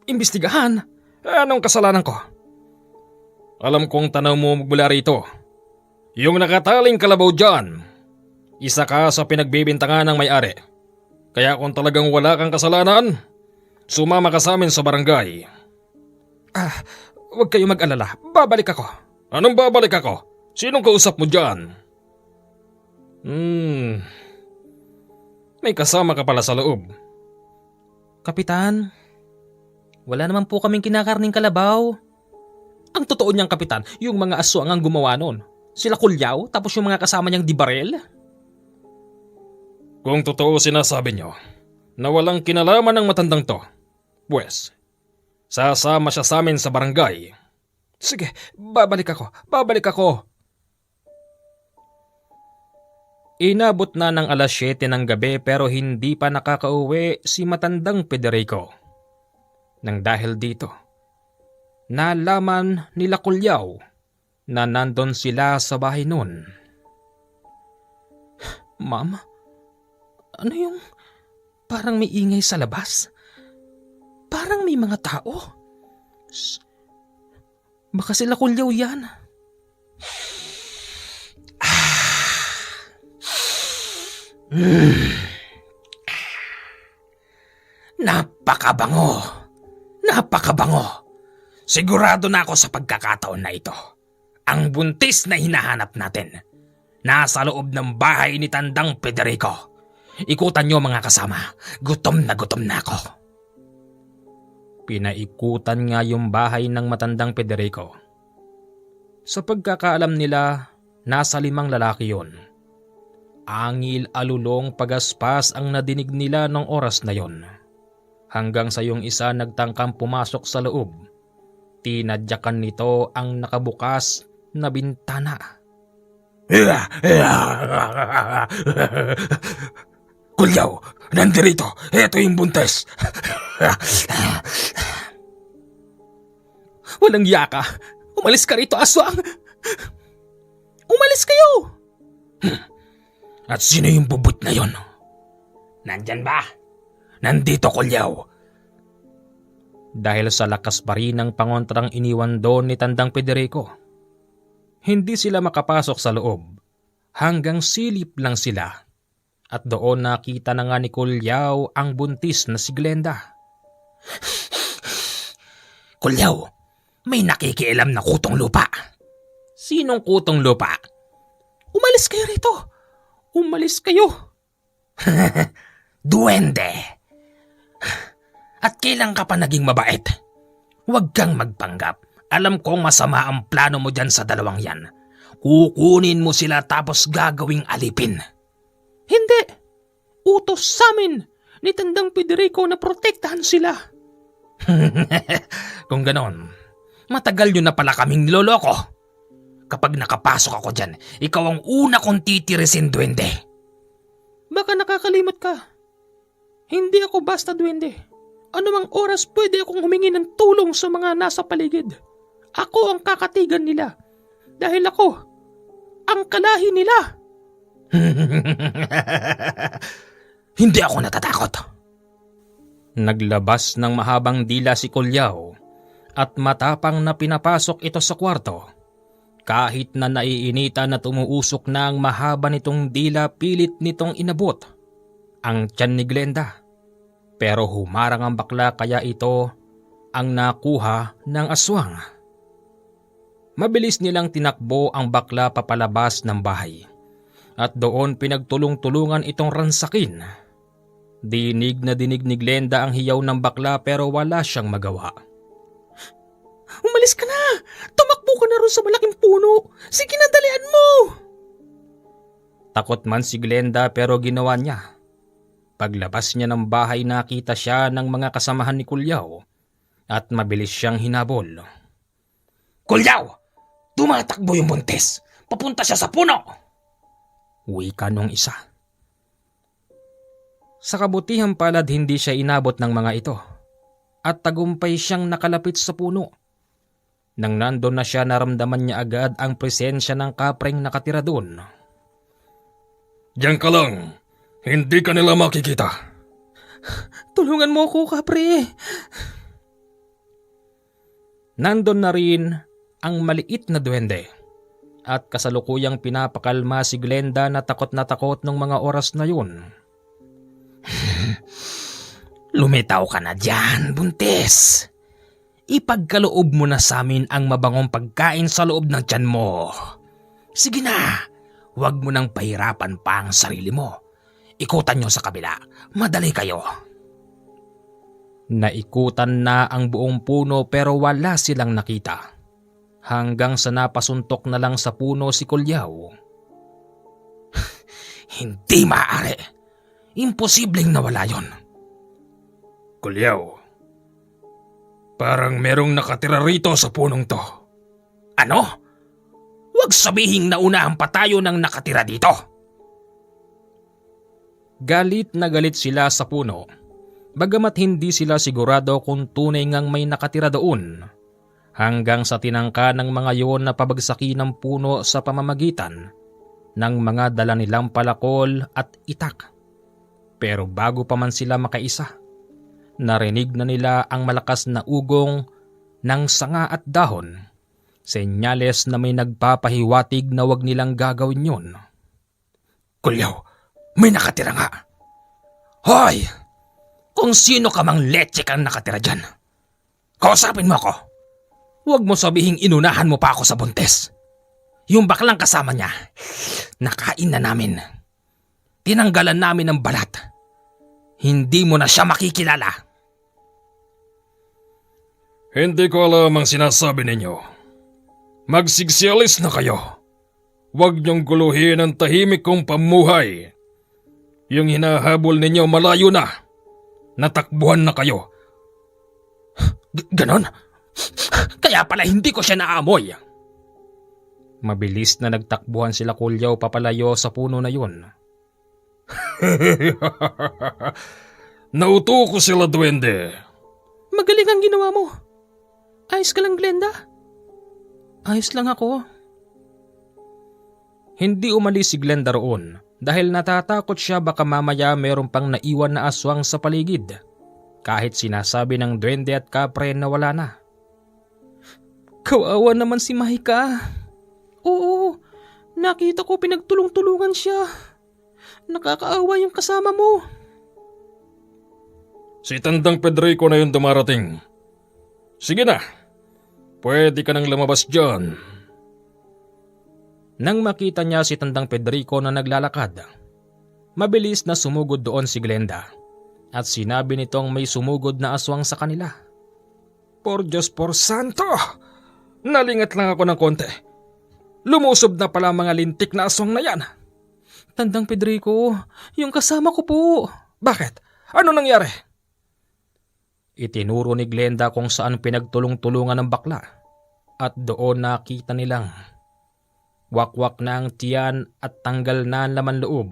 Imbestigahan? Anong kasalanan ko? Alam kong tanaw mo mula rito. Yung nakataling kalabaw dyan. Isa ka sa pinagbibintangan ng may-ari. Kaya kung talagang wala kang kasalanan, sumama ka sa amin sa barangay. Huwag kayo mag-alala. Babalik ako. Anong babalik ako? Sinong kausap mo dyan? May kasama ka pala sa loob. Kapitan, wala naman po kaming kinakarning kalabaw. Ang totoo niyang, Kapitan, yung mga aswang ang gumawa nun. Sila Kulyaw, tapos yung mga kasama niyang di barel. Kung totoo sinasabi nyo na walang kinalaman ng matandang to, pues, sasama siya sa amin sa barangay. Sige, babalik ako. Inabot na ng 7:00 ng gabi pero hindi pa nakakauwi si Matandang Federico. Nang dahil dito, nalaman nila Kulyaw na nandun sila sa bahay noon. Ma'am, ano yung parang may ingay sa labas? Parang may mga tao. Baka sila Kulyaw yan. Napakabango. Sigurado na ako sa pagkakataon na ito. Ang buntis na hinahanap natin. Nasa loob ng bahay ni Tandang Federico. Ikutan niyo mga kasama. Gutom na ako. Pinaikutan nga yung bahay ng Matandang Federico. Sa pagkakaalam nila, nasa 5 lalaki yon. Angil alulong pagaspas ang nadinig nila ng oras na yon. Hanggang sa yung isa nagtangkang pumasok sa loob. Tinadyakan nito ang nakabukas na bintana. Kulyaw, nandirito. Ito yung buntes. Walang yaka. Umalis ka rito, aswang. Umalis kayo. At sino yung bubut na yon? Nandyan ba? Nandito, Kulyaw. Dahil sa lakas pa rin ng pangontrang iniwan doon ni Tandang Federico, hindi sila makapasok sa loob hanggang silip lang sila At doon nakita na nga ni Kulyaw ang buntis na si Glenda. Kulyaw, may nakikialam na kutong lupa. Sinong kutong lupa? Umalis kayo rito! Umalis kayo! Duwende! At kailan ka pa naging mabait? Huwag kang magpanggap. Alam kong masama ang plano mo dyan sa dalawang yan. Kukunin mo sila tapos gagawing alipin. Hindi! Utos sa amin ni Tandang Federico na protektahan sila. Kung ganon, matagal nyo na pala kaming niloloko. Kapag nakapasok ako dyan, ikaw ang una kong titirisin, duwende. Baka nakakalimot ka. Hindi ako basta duwende. Anumang oras pwede akong humingi ng tulong sa mga nasa paligid. Ako ang kakatigan nila. Dahil ako, ang kalahi nila. Hindi ako natatakot. Naglabas ng mahabang dila si Kulyaw at matapang na pinapasok ito sa kwarto. Kahit na naiinitan at umuusok na ang mahaba nitong dila, pilit nitong inabot ang tiyan ni Glenda. Pero humarang ang bakla kaya ito ang nakuha ng aswang. Mabilis nilang tinakbo ang bakla papalabas ng bahay at doon pinagtulong-tulungan itong ransakin. Dinig na dinig ni Glenda ang hiyaw ng bakla pero wala siyang magawa. Umalis ka na! Tumakbo ka na ron sa malaking puno! Sige na, dalian mo! Takot man si Glenda pero ginawa niya. Paglabas niya ng bahay nakita siya ng mga kasamahan ni Kulyaw at mabilis siyang hinabol. Kulyaw! Tumatakbo yung buntis! Papunta siya sa puno! Wika nung isa. Sa kabutihang palad hindi siya inabot ng mga ito at tagumpay siyang nakalapit sa puno. Nang nandun na siya naramdaman niya agad ang presensya ng kapreng nakatira doon. Diyan ka lang. Hindi ka nila makikita. Tulungan mo ako, kapre. Nandun na rin ang maliit na duwende at kasalukuyang pinapakalma si Glenda na takot ng mga oras na yun. Lumitaw ka na dyan, buntis. Ipagkaloob mo na sa amin ang mabangong pagkain sa loob ng tiyan mo. Sige na, huwag mo nang pahirapan pa ang sarili mo. Ikutan nyo sa kabila, madali kayo. Naikutan na ang buong puno pero wala silang nakita. Hanggang sa napasuntok na lang sa puno si Kulyaw. Hindi maaari. Imposibleng nawala yon. Kulyaw, parang merong nakatira rito sa punong to. Ano? Huwag sabihing naunahan pa tayo ng nakatira dito. Galit na galit sila sa puno. Bagamat hindi sila sigurado kung tunay ngang may nakatira doon. Hanggang sa tinangka ng mga yon na pabagsaki ng puno sa pamamagitan ng mga dala nilang palakol at itak. Pero bago pa man sila makaisa, narinig na nila ang malakas na ugong ng sanga at dahon. Senyales na may nagpapahiwatig na wag nilang gagawin yun. Kulyaw, may nakatira nga. Hoy! Kung sino ka mang leche kang nakatira dyan, kausapin mo ako. Huwag mo sabihing inunahan mo pa ako sa buntis. Yung baklang kasama niya, nakain na namin. Tinanggalan namin ng balat. Hindi mo na siya makikilala. Hindi ko alam ang sinasabi ninyo. Magsigsialis na kayo. Huwag niyong guluhin ang tahimik kong pamuhay. Yung hinahabol ninyo malayo na. Natakbuhan na kayo. Ganon? Kaya pala hindi ko siya naamoy. Mabilis na nagtakbuhan sila Kulyaw papalayo sa puno na yun. Nauto ko sila, duwende. Magaling ang ginawa mo. Ayos ka lang, Glenda? Ayos lang ako. Hindi umalis si Glenda roon dahil natatakot siya baka mamaya mayroon pang naiwan na aswang sa paligid. Kahit sinasabi ng duwende at kapre na wala na. Kawawa naman si Mahika. Oo, nakita ko pinagtulong-tulungan siya. Nakakaawa yung kasama mo. Si Tandang Pedrico na yung dumarating. Sige na, pwede ka nang lumabas dyan. Nang makita niya si Tandang Pedrico na naglalakad, mabilis na sumugod doon si Glenda at sinabi nitong may sumugod na aswang sa kanila. Por Diyos por Santo! Nalingat lang ako ng konti. Lumusob na pala ang mga lintik na aswang na yan. Tandang Pedrico, yung kasama ko po. Bakit? Ano nangyari? Itinuro ni Glenda kung saan pinagtulong-tulungan ng bakla at doon nakita nilang wakwak na ang tiyan at tanggal na ang laman loob.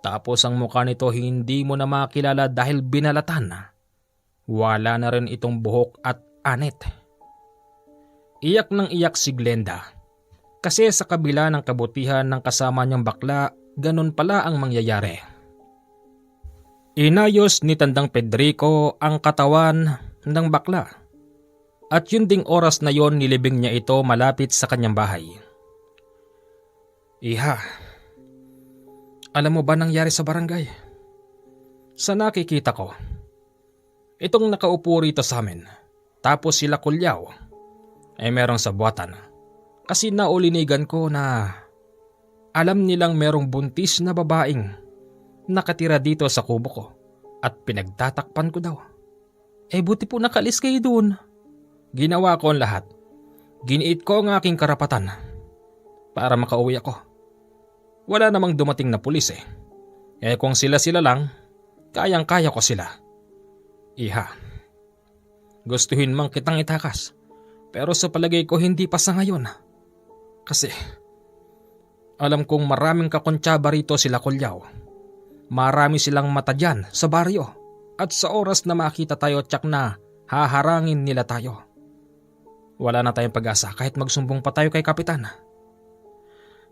Tapos ang mukha nito hindi mo na makilala dahil binalatan. Wala na rin itong buhok at anit. Iyak nang iyak si Glenda kasi sa kabila ng kabutihan ng kasama niyang bakla, ganun pala ang mangyayari. Inayos ni Tandang Pedrico ang katawan ng bakla at yun ding oras na yon nilibing niya ito malapit sa kanyang bahay. Iha, alam mo ba nangyari sa barangay? Sa nakikita ko, itong nakaupo rito sa amin, tapos sila Kulyaw, ay merong sabuatan. Kasi naulinigan ko na alam nilang merong buntis na babaeng nakatira dito sa kubo ko at pinagtatakpan ko daw. Buti po nakalis kayo dun. Ginawa ko ang lahat. Giniit ko ang aking karapatan para makauwi ako. Wala namang dumating na pulis eh. Kung sila-sila lang, kayang-kaya ko sila. Iha, gustuhin mang kitang itakas, pero sa palagay ko hindi pa sa ngayon. Kasi alam kong maraming kakontsaba rito sila Kulyaw. Marami silang mata dyan sa baryo at sa oras na makita tayo tsak na haharangin nila tayo. Wala na tayong pag-asa kahit magsumbong pa tayo kay Kapitan.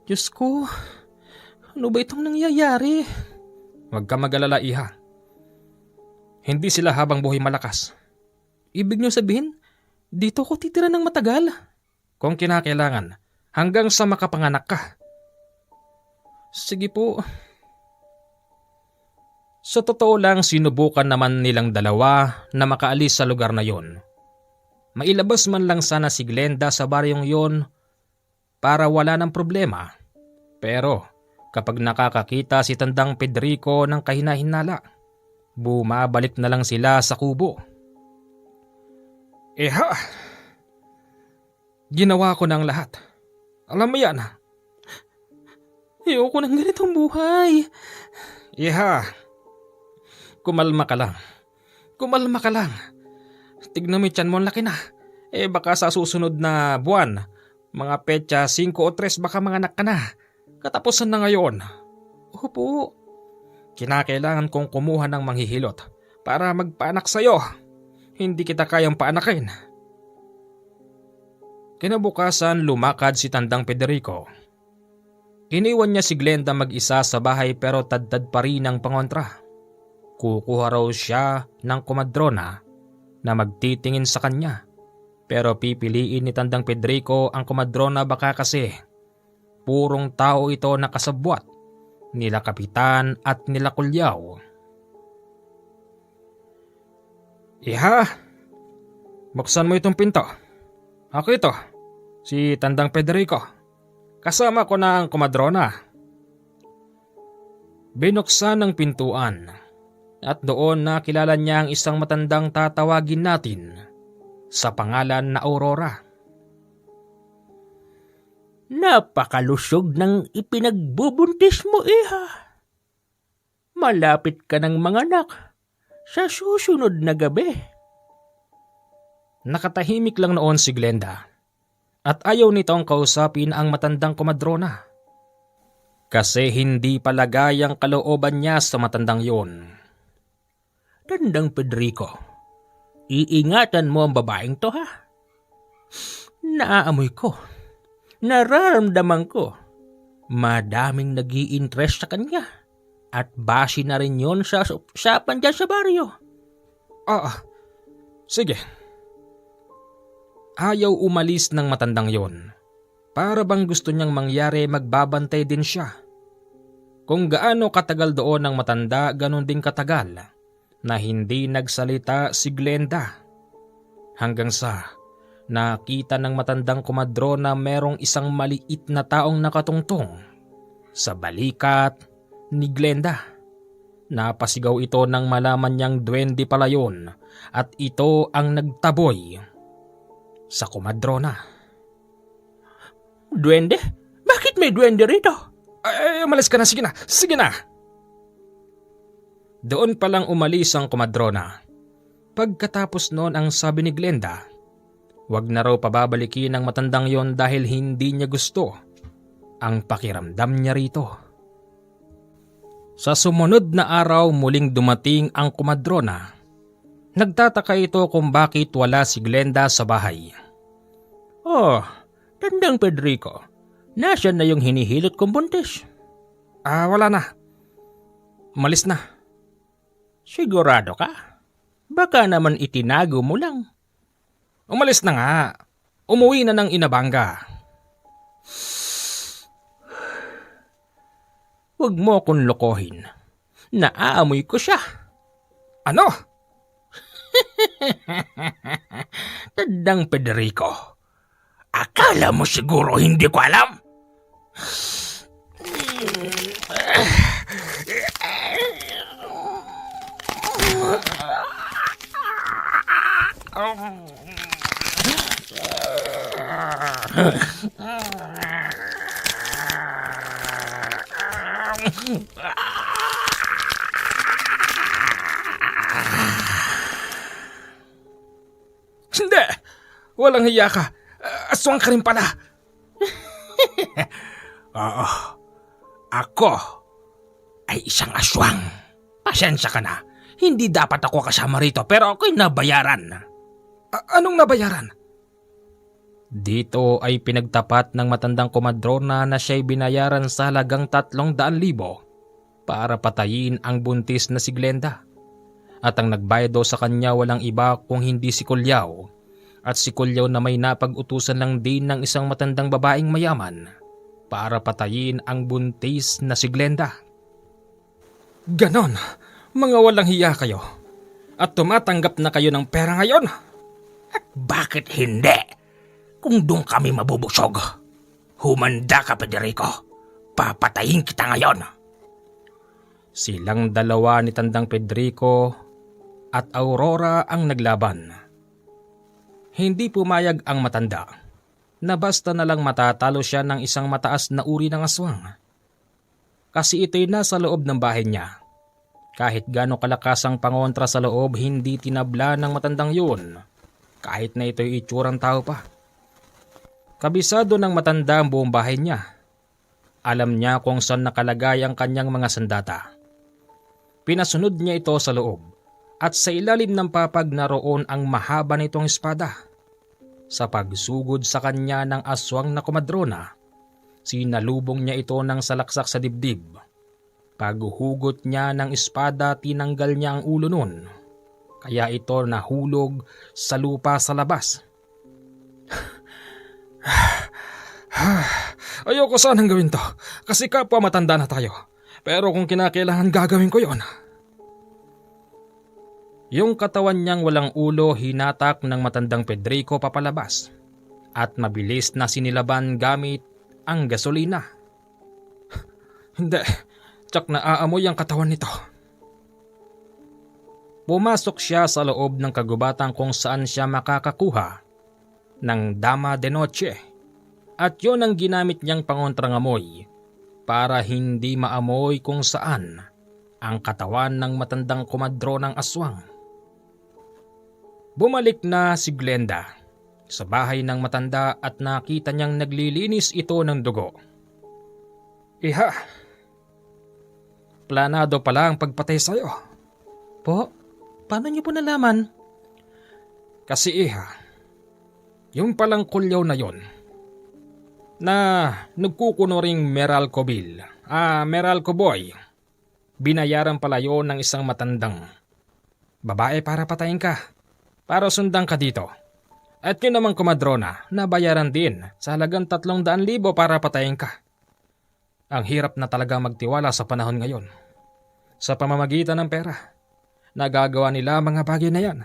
Diyos ko, ano ba itong nangyayari? Huwag ka mag-alala, Iha. Hindi sila habang buhay malakas. Ibig niyo sabihin, dito ko titira ng matagal? Kung kinakailangan, hanggang sa makapanganak ka. Sige po. Sa totoo lang, sinubukan naman nilang dalawa na makaalis sa lugar na yon. Mailabas man lang sana si Glenda sa baryong yon para wala ng problema. Pero kapag nakakakita si Tandang Pedrico ng kahina-hinala, bumabalik na lang sila sa kubo. Iha, Ginawa ko ng lahat. Alam mo yan. Ayoko ng ganitong buhay. Iha, kumalma ka lang. Kumalma ka lang. Tignan mo yung tiyan mo, ang laki na. Baka sa susunod na buwan, mga petsa 5 o 3 baka manganak ka na. Katapusan na ngayon. Opo. Kinakailangan kong kumuha ng manghihilot para magpaanak sa'yo. Hindi kita kayang paanakin. Kinabukasan lumakad si Tandang Pedrico. Iniwan niya si Glenda mag-isa sa bahay pero tad-tad pa rin ang pangontra. Kukuha raw siya ng komadrona na magtitingin sa kanya. Pero pipiliin ni Tandang Pedrico ang komadrona baka kasi purong tao ito na kasabwat nila Kapitan at nila Kulyaw. Iha, buksan mo itong pinto. Ako ito, si Tandang Pedrico. Kasama ko na ang komadrona. Binuksan ang pintuan at doon nakilala niya ang isang matandang tatawagin natin sa pangalan na Aurora. Napakalusog ng ipinagbubuntis mo, Iha. Malapit ka ng manganak sa susunod na gabi. Nakatahimik lang noon si Glenda at ayaw nitong kausapin ang matandang komadrona. Kasi hindi palagay ang kalooban niya sa matandang yon. Tandang Pedrico, iingatan mo ang babaeng to, ha? Naaamoy ko. Nararamdaman ko. Madaming nag-i-interest sa kanya. At base na rin yon sa usapan dyan sa baryo. Sige. Ayaw umalis ng matandang yon. Para bang gusto niyang mangyari magbabantay din siya. Kung gaano katagal doon ang matanda, ganon din katagal na hindi nagsalita si Glenda. Hanggang sa nakita ng matandang komadrona merong isang maliit na taong nakatungtong sa balikat ni Glenda. Napasigaw ito nang malaman niyang duwende pala yun at ito ang nagtaboy sa komadrona. Duwende? Bakit may duwende rito? Ay, umalis ka na, sige na, sige na. Doon palang umalis ang komadrona. Pagkatapos noon ang sabi ni Glenda, wag na raw pababalikin ang matandang yon dahil hindi niya gusto ang pakiramdam niya rito. Sa sumunod na araw muling dumating ang komadrona. Nagtataka ito kung bakit wala si Glenda sa bahay. Oh, Tandang Pedrico, nasaan na yung hinihilot kong buntis? Wala na. Umalis na. Sigurado ka? Baka naman itinago mo lang. Umalis na nga. Umuwi na ng Inabanga. Huwag mo akong lokohin. Naaamoy ko siya. Ano? Tandang Pedrico, akala mo siguro hindi ko alam? Hindi! Walang hiya ka. Aswang ka rin pala. Oo, ako ay isang aswang. Pasensya ka na. Hindi dapat ako kasama rito pero ako'y nabayaran. Anong nabayaran? Dito ay pinagtapat ng matandang komadrona na siya'y binayaran sa halagang 300,000 para patayin ang buntis na si Glenda. At ang nagbayad daw sa kanya walang iba kung hindi si Kulyaw. At si Kulyaw na may napag-utusan lang din ng isang matandang babaeng mayaman para patayin ang buntis na si Glenda. Ganon, mga walang hiya kayo. At tumatanggap na kayo ng pera ngayon. At bakit hindi? Kung doon kami mabubusog, humanda ka, Pedrico. Papatayin kita ngayon. Silang dalawa ni Tandang Pedrico at Aurora ang naglaban. Hindi pumayag ang matanda na basta na lang matatalo siya ng isang mataas na uri ng aswang. Kasi ito'y nasa loob ng bahay niya. Kahit gaano kalakas ang pangontra sa loob, hindi tinabla ng matandang yun. Kahit na ito'y itsurang tao pa. Kabisado ng matanda ang buong bahay niya. Alam niya kung saan nakalagay ang kanyang mga sandata. Pinasunod niya ito sa loob at sa ilalim ng papag naroon ang mahaba nitong espada. Sa pagsugod sa kanya ng aswang na komadrona, sinalubong niya ito ng salaksak sa dibdib. Paghuhugot niya ng espada, tinanggal niya ang ulo nun. Kaya ito nahulog sa lupa sa labas. Ayoko sanang gawin to kasi kapwa matanda na tayo. Pero kung kinakailangan gagawin ko yon. Yung katawan niyang walang ulo hinatak ng matandang Pedrico papalabas at mabilis na sinilaban gamit ang gasolina. Hindi, tsak na aamoy ang katawan nito. Pumasok siya sa loob ng kagubatan kung saan siya makakakuha ng Dama de Noche at yun ang ginamit niyang pangontrang amoy para hindi maamoy kung saan ang katawan ng matandang komadronang aswang. Bumalik na si Glenda sa bahay ng matanda at nakita niyang naglilinis ito ng dugo. Iha, planado pala ang pagpatay sa'yo. Po, paano niyo po nalaman? Kasi iha, yung palang Kulyaw na yon na nagkukuno ring Meralco Bill, Meralco Boy, binayaran pala yon ng isang matandang babae para patayin ka, para sundan ka dito. At yun namang komadrona, nabayaran din sa halagang 300,000 para patayin ka. Ang hirap na talaga magtiwala sa panahon ngayon. Sa pamamagitan ng pera, nagagawa nila mga bagay na yan.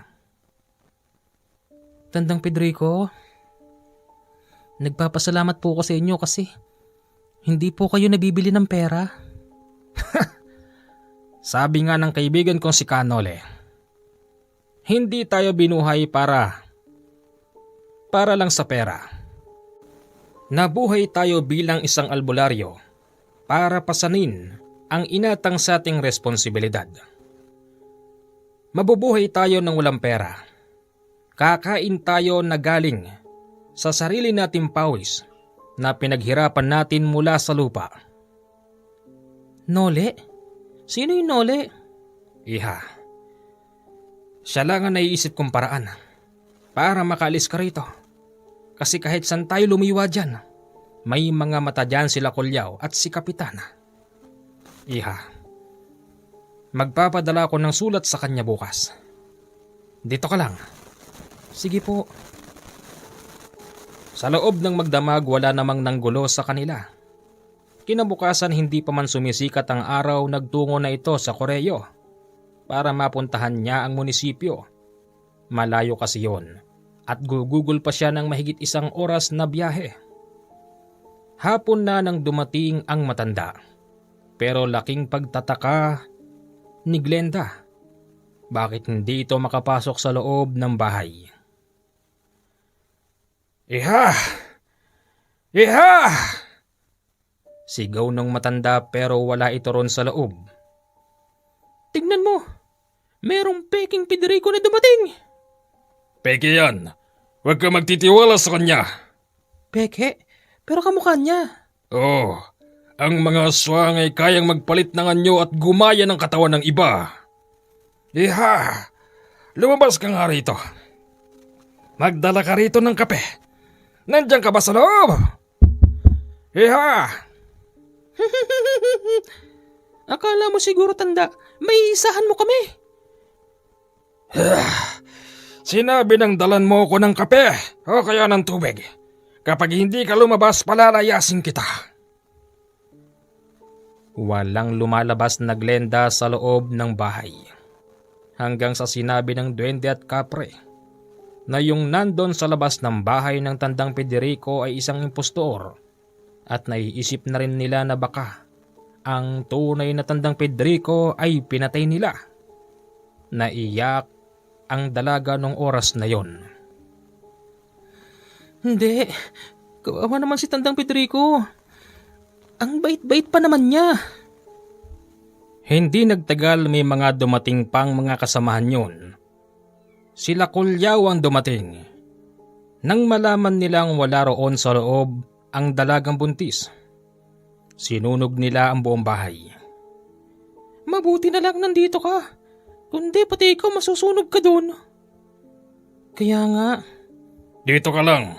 Tandang Pedrico, nagpapasalamat po ko sa inyo kasi hindi po kayo nabibili ng pera. Sabi nga ng kaibigan kong si Canole, hindi tayo binuhay para lang sa pera. Nabuhay tayo bilang isang albularyo para pasanin ang inatang sa ating responsibilidad. Mabubuhay tayo ng walang pera. Kakain tayo na galing sa sarili nating pawis na pinaghirapan natin mula sa lupa. Nole? Sino yung Nole? Iha, siya lang ang naiisip kong paraan para makaalis ka rito. Kasi kahit saan tayo lumiwa dyan, may mga mata dyan sila Kulyaw at si Kapitana. Iha, magpapadala ko ng sulat sa kanya bukas. Dito ka lang. Sige po. Sa loob ng magdamag wala namang nanggulo sa kanila. Kinabukasan hindi pa man sumisikat ang araw nagtungo na ito sa Correo para mapuntahan niya ang munisipyo. Malayo kasi yon at gugugol pa siya ng mahigit 1 oras na biyahe. Hapon na nang dumating ang matanda. Pero laking pagtataka ni Glenda. Bakit hindi ito makapasok sa loob ng bahay? Iha! Iha! Sigaw ng matanda pero wala ito ron sa loob. Tignan mo, merong peking Pedrico na dumating. Peke yan. Huwag ka magtitiwala sa kanya. Peke? Pero kamukha niya. Oo, ang mga aswang ay kayang magpalit ng anyo at gumaya ng katawan ng iba. Iha, lumabas ka nga rito. Magdala ka rito ng kape. Nandiyan ka ba sa loob? Iha! Akala mo siguro tanda, may isahan mo kami. Sinabi ng dalan mo ko ng kape o kaya ng tubig. Kapag hindi ka lumabas, palalayasin kita. Walang lumalabas na Glenda sa loob ng bahay. Hanggang sa sinabi ng Duwende at Kapre na yung nandon sa labas ng bahay ng tandang Pedrico ay isang impostor at naiisip na rin nila na baka ang tunay na tandang Pedrico ay pinatay nila. Naiyak ang dalaga nung oras na yon. Hindi, kawawa naman si tandang Pedrico. Ang bait-bait pa naman niya. Hindi nagtagal may mga dumating pang mga kasamahan yon. Sila Kulyaw ang dumating. Nang malaman nilang wala roon sa loob ang dalagang buntis, sinunog nila ang buong bahay. Mabuti na lang nandito ka. Kundi pati ikaw masusunog ka doon. Kaya nga. Dito ka lang.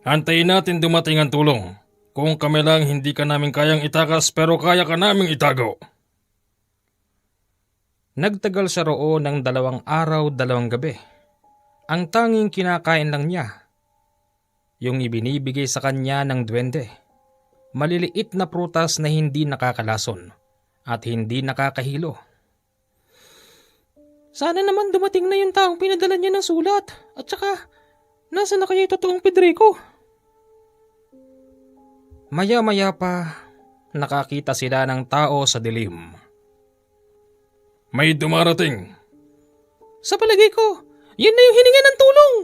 Antayin natin dumating ang tulong. Kung kami lang hindi ka namin kayang itakas pero kaya ka naming itago. Nagtagal siya roon ng 2 araw, 2 gabi. Ang tanging kinakain lang niya, yung ibinibigay sa kanya ng duwende. Maliliit na prutas na hindi nakakalason at hindi nakakahilo. Sana naman dumating na yung taong pinadala niya ng sulat. At saka, nasa na kaya yung totoong Pedrico? Maya-maya pa, nakakita sila ng tao sa dilim. May dumarating. Sa palagay ko, yun na yung hininga ng tulong.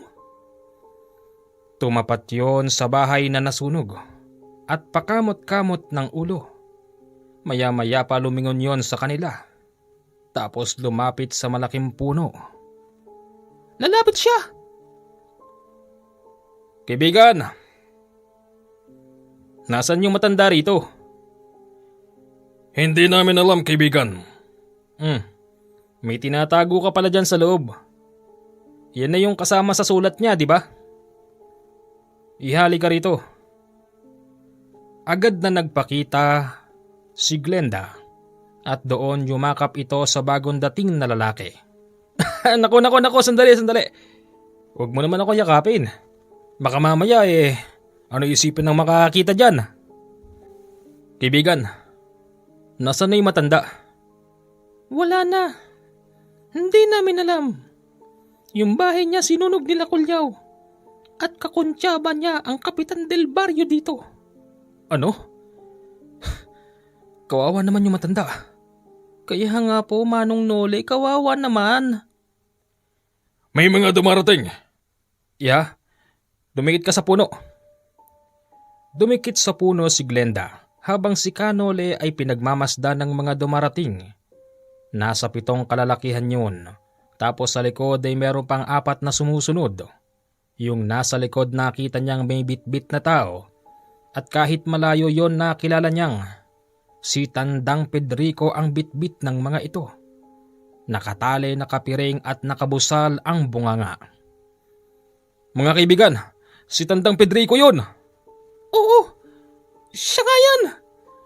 Tumapat yon sa bahay na nasunog at pakamot-kamot ng ulo. Maya-maya pa lumingon yon sa kanila. Tapos lumapit sa malaking puno. Lalapit siya. Kaibigan, nasan yung matanda rito? Hindi namin alam, kaibigan. May tinatago ka pala dyan sa loob. Yan na yung kasama sa sulat niya, di ba? Ihali ka rito. Agad na nagpakita si Glenda at doon yumakap ito sa bagong dating na lalaki. Nako, sandali. Huwag mo naman ako yakapin. Baka mamaya ano isipin ng makakakita dyan? Kaibigan, nasaan na yung matanda? Wala na. Hindi namin alam. Yung bahay niya sinunog nila Kulyaw. At kakuntsaba niya ang Kapitan del Barrio dito. Ano? Kawawa naman yung matanda. Kaya nga po, Manong Nole, kawawa naman. May mga dumarating. Yeah, dumikit ka sa puno. Dumikit sa puno si Glenda habang si Kanole ay pinagmamasdan ng mga dumarating. Nasa 7 kalalakihan yun. Tapos sa likod ay meron pang 4 na sumusunod. Yung nasa likod nakita niyang may bitbit na tao. At kahit malayo yon nakilala niyang si Tandang Pedrico ang bitbit ng mga ito. Nakatali, nakapiring at nakabusal ang bunganga. Mga kaibigan, si Tandang Pedrico yon. Oo, siya nga yan.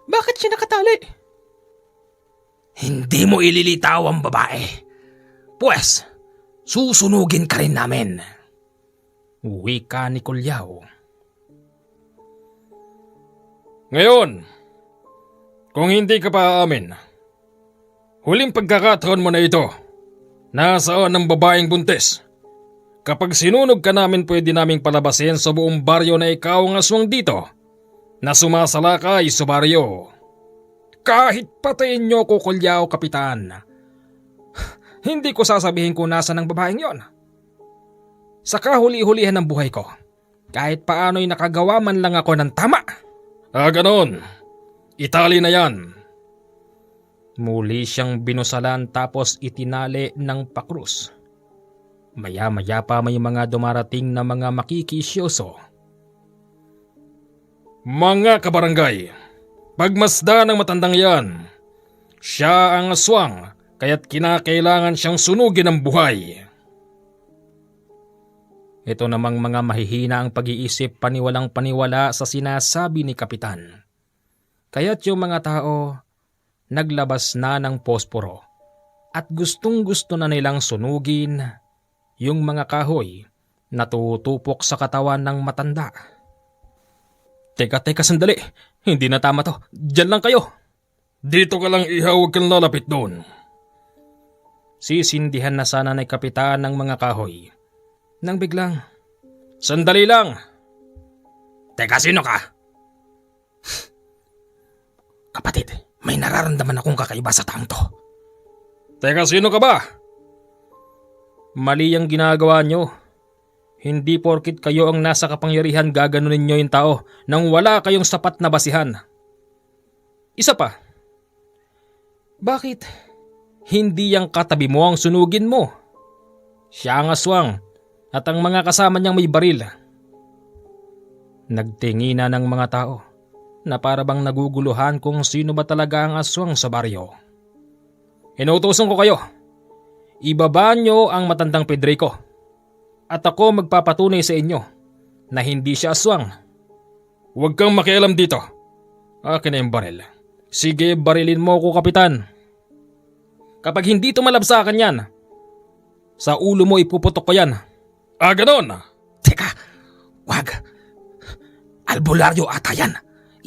Bakit siya nakatali? Hindi mo ililitaw ang babae. Pues, susunugin ka rin namin. Wika ni Kulyaw. Ngayon, kung hindi ka pa aamin, huling pagkakataon mo na ito. Nasaan ang babaeng buntis? Kapag sinunog ka namin, pwede naming palabasin sa buong baryo na ikaw ang aswang dito na sumasalakay sa baryo. Kahit patayin niyo ko, Kulyaw, Kapitan. Hindi ko sasabihin kung nasaan ang babaeng yon. Sa kahuli-hulihan ng buhay ko, kahit paano'y nakagawa man lang ako ng tama. Ganon. Itali na yan. Muli siyang binusalan tapos itinali ng pakrus. Maya-maya pa may mga dumarating na mga makikisyoso. Mga kabarangay, pagmasdan ng matandang yan. Siya ang aswang, kaya't kinakailangan siyang sunugin ng buhay. Ito namang mga mahihina ang pag-iisip, paniwalang paniwala sa sinasabi ni Kapitan. Kaya't yung mga tao naglabas na ng posporo at gustong-gusto na nilang sunugin yung mga kahoy na tutupok sa katawan ng matanda. Teka sandali, hindi na tama to. Diyan lang kayo. Dito ka lang, iha, huwag kang lalapit doon. Sisindihan na sana ni Kapitan ng mga kahoy. Nang biglang, sandali lang. Teka, sino ka? Kapatid, may nararamdaman akong kakaiba sa taong to. Teka, sino ka ba? Mali ang ginagawa nyo. Hindi porkit kayo ang nasa kapangyarihan gaganunin nyo yung tao nang wala kayong sapat na basihan. Isa pa. Bakit hindi yung katabi mo ang sunugin mo? Siya ang aswang at ang mga kasama niyang may baril. Nagtingina ng mga tao na para bang naguguluhan kung sino ba talaga ang aswang sa baryo. Inuutosan ko kayo. Ibaba nyo ang matandang Pedrico at ako magpapatunay sa inyo na hindi siya aswang. Huwag kang makialam dito. Akin na yung baril. Sige, barilin mo ko, Kapitan. Kapag hindi tumalabsakan yan, sa ulo mo ipuputok ko yan. Ganon. Teka, wag. Albularyo ata yan.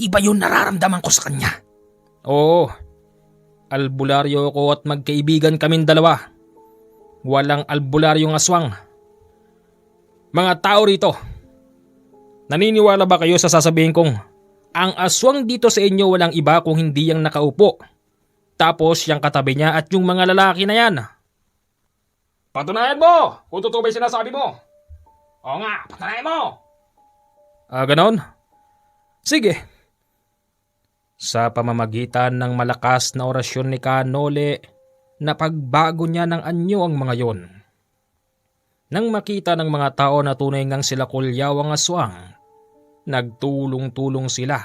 Iba yung nararamdaman ko sa kanya. Oo, albularyo ko at magkaibigan kaming dalawa. Walang albularyong aswang. Mga tao rito, naniniwala ba kayo sa sasabihin kong ang aswang dito sa inyo walang iba kung hindi yung nakaupo? Tapos yung katabi niya at yung mga lalaki na yan. Patunayan mo kung totoo ba yung sinasabi mo. Oo nga, patunayan mo. Ganon? Sige. Sa pamamagitan ng malakas na orasyon ni Kanole, napagbago niya ng anyo ang mga yon. Nang makita ng mga tao na tunay ngang sila Kulyaw ang aswang, nagtulong-tulong sila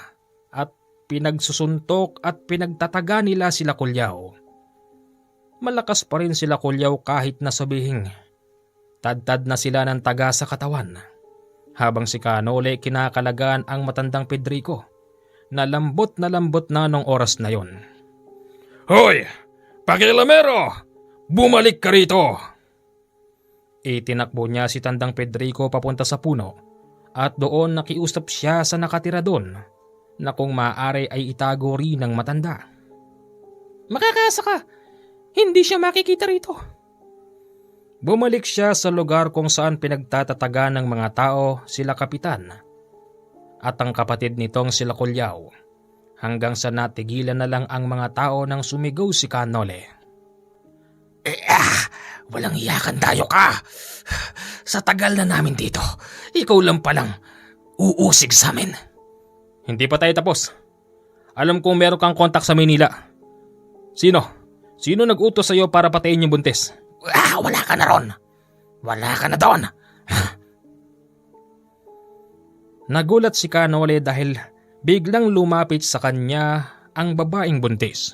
at pinagsusuntok at pinagtataga nila sila Kulyaw. Malakas pa rin sila Kulyaw kahit na sabihing tad-tad na sila ng taga sa katawan, habang si Kanole kinakalagaan ang matandang Pedrico na lambot na nung oras na yon. Hoy! Pakialamero! Bumalik ka rito! Itinakbo niya si Tandang Pedrico papunta sa puno at doon nakiusap siya sa nakatira doon na kung maaari ay itago rin ng matanda. Makakasa ka. Hindi siya makikita rito. Bumalik siya sa lugar kung saan pinagtatatagan ng mga tao sila kapitan at ang kapatid nitong sila Kulyaw, hanggang sa natigilan na lang ang mga tao nang sumigaw si Kanole. Walang iyakan tayo ka. Sa tagal na namin dito, ikaw lang palang uusig sa amin. Hindi pa tayo tapos. Alam kong meron kang kontak sa Manila. Sino? Sino nag-utos sa'yo para patayin yung buntis? Wala ka na ron. Wala ka na doon. Nagulat si Kanole dahil biglang lumapit sa kanya ang babaeng buntis.